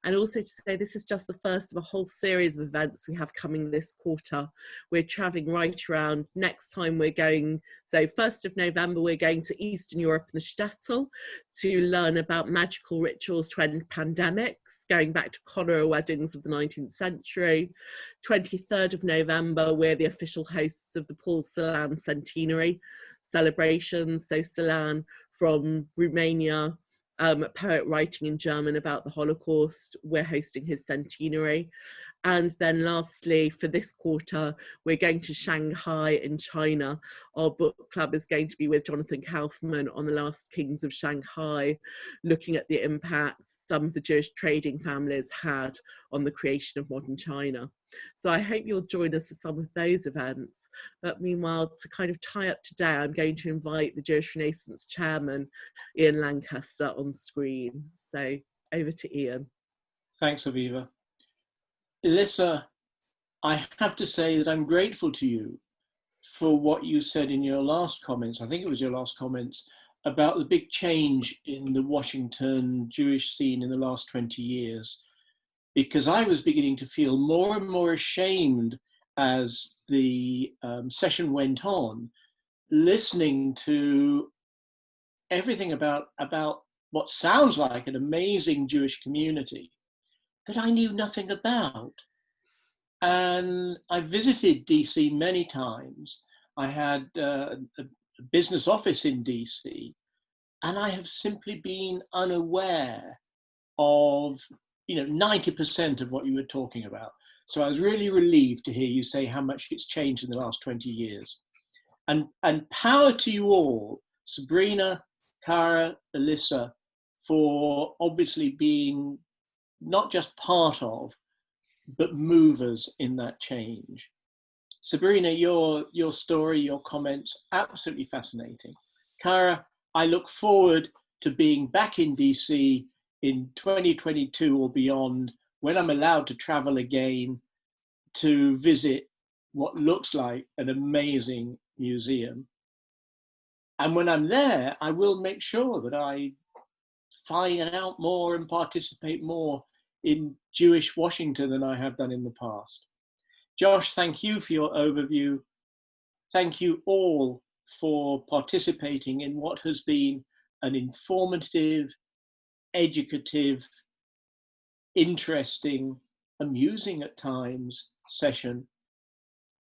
And also to say this is just the first of a whole series of events we have coming this quarter. We're traveling right around. Next time we're going, so 1st of November, we're going to Eastern Europe and the Shtetl to learn about magical rituals to end pandemics, going back to cholera weddings of the 19th century. 23rd of November, we're the official hosts of the Paul Celan centenary celebrations. So Celan from Romania, a poet writing in German about the Holocaust. We're hosting his centenary. And then lastly, for this quarter, we're going to Shanghai in China. Our book club is going to be with Jonathan Kaufman on the last kings of Shanghai, looking at the impact some of the Jewish trading families had on the creation of modern China. So I hope you'll join us for some of those events. But meanwhile, to kind of tie up today, I'm going to invite the Jewish Renaissance chairman, Ian Lancaster, on screen. So over to Ian. Thanks, Aviva. Elissa, I have to say that I'm grateful to you for what you said in your last comments, I think it was your last comments, about the big change in the Washington Jewish scene in the last 20 years. Because I was beginning to feel more and more ashamed as the session went on, listening to everything about what sounds like an amazing Jewish community that I knew nothing about. And I visited DC many times. I had a business office in DC, and I have simply been unaware of 90% of what you were talking about. So I was really relieved to hear you say how much it's changed in the last 20 years. And power to you all, Sabrina, Cara, Alyssa, for obviously being not just part of, but movers in that change. Sabrina, your story, your comments, absolutely fascinating. Cara, I look forward to being back in DC in 2022 or beyond, when I'm allowed to travel again to visit what looks like an amazing museum. And when I'm there, I will make sure that I find out more and participate more in Jewish Washington than I have done in the past. Josh, thank you for your overview. Thank you all for participating in what has been an informative, educative, interesting, amusing at times session.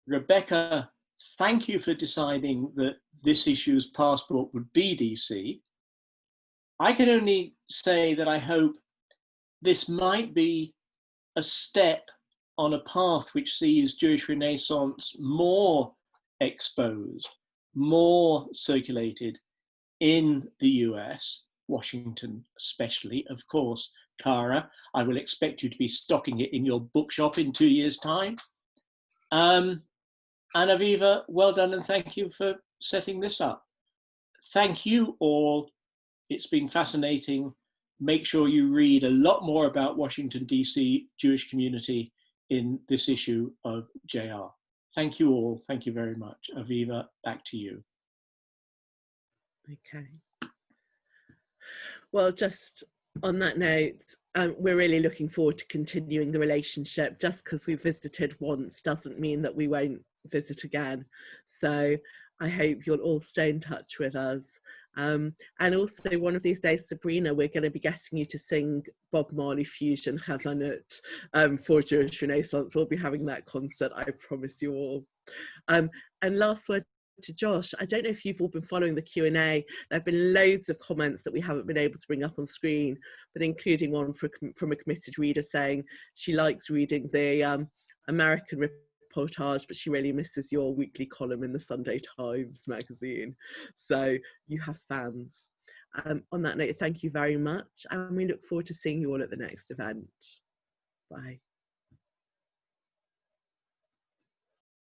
Rebecca, thank you for deciding that this issue's passport would be DC. I can only say that I hope this might be a step on a path which sees Jewish Renaissance more exposed, more circulated in the US, Washington especially. Of course, Cara, I will expect you to be stocking it in your bookshop in 2 years' time. And Aviva, well done, and thank you for setting this up. Thank you all. It's been fascinating. Make sure you read a lot more about Washington, DC Jewish community in this issue of JR. Thank you all. Thank you very much. Aviva, back to you. Okay. Well, just on that note, we're really looking forward to continuing the relationship. Just because we visited once doesn't mean that we won't visit again. So I hope you'll all stay in touch with us. And also, one of these days, Sabrina, we're going to be getting you to sing Bob Marley Fusion Hazanut for Jewish Renaissance. We'll be having that concert, I promise you all. And last word to Josh. I don't know if you've all been following the Q&A. There have been loads of comments that we haven't been able to bring up on screen, but including one from a committed reader saying she likes reading the American reportage, but she really misses your weekly column in the Sunday Times magazine. So you have fans. On that note, thank you very much, and we look forward to seeing you all at the next event. Bye.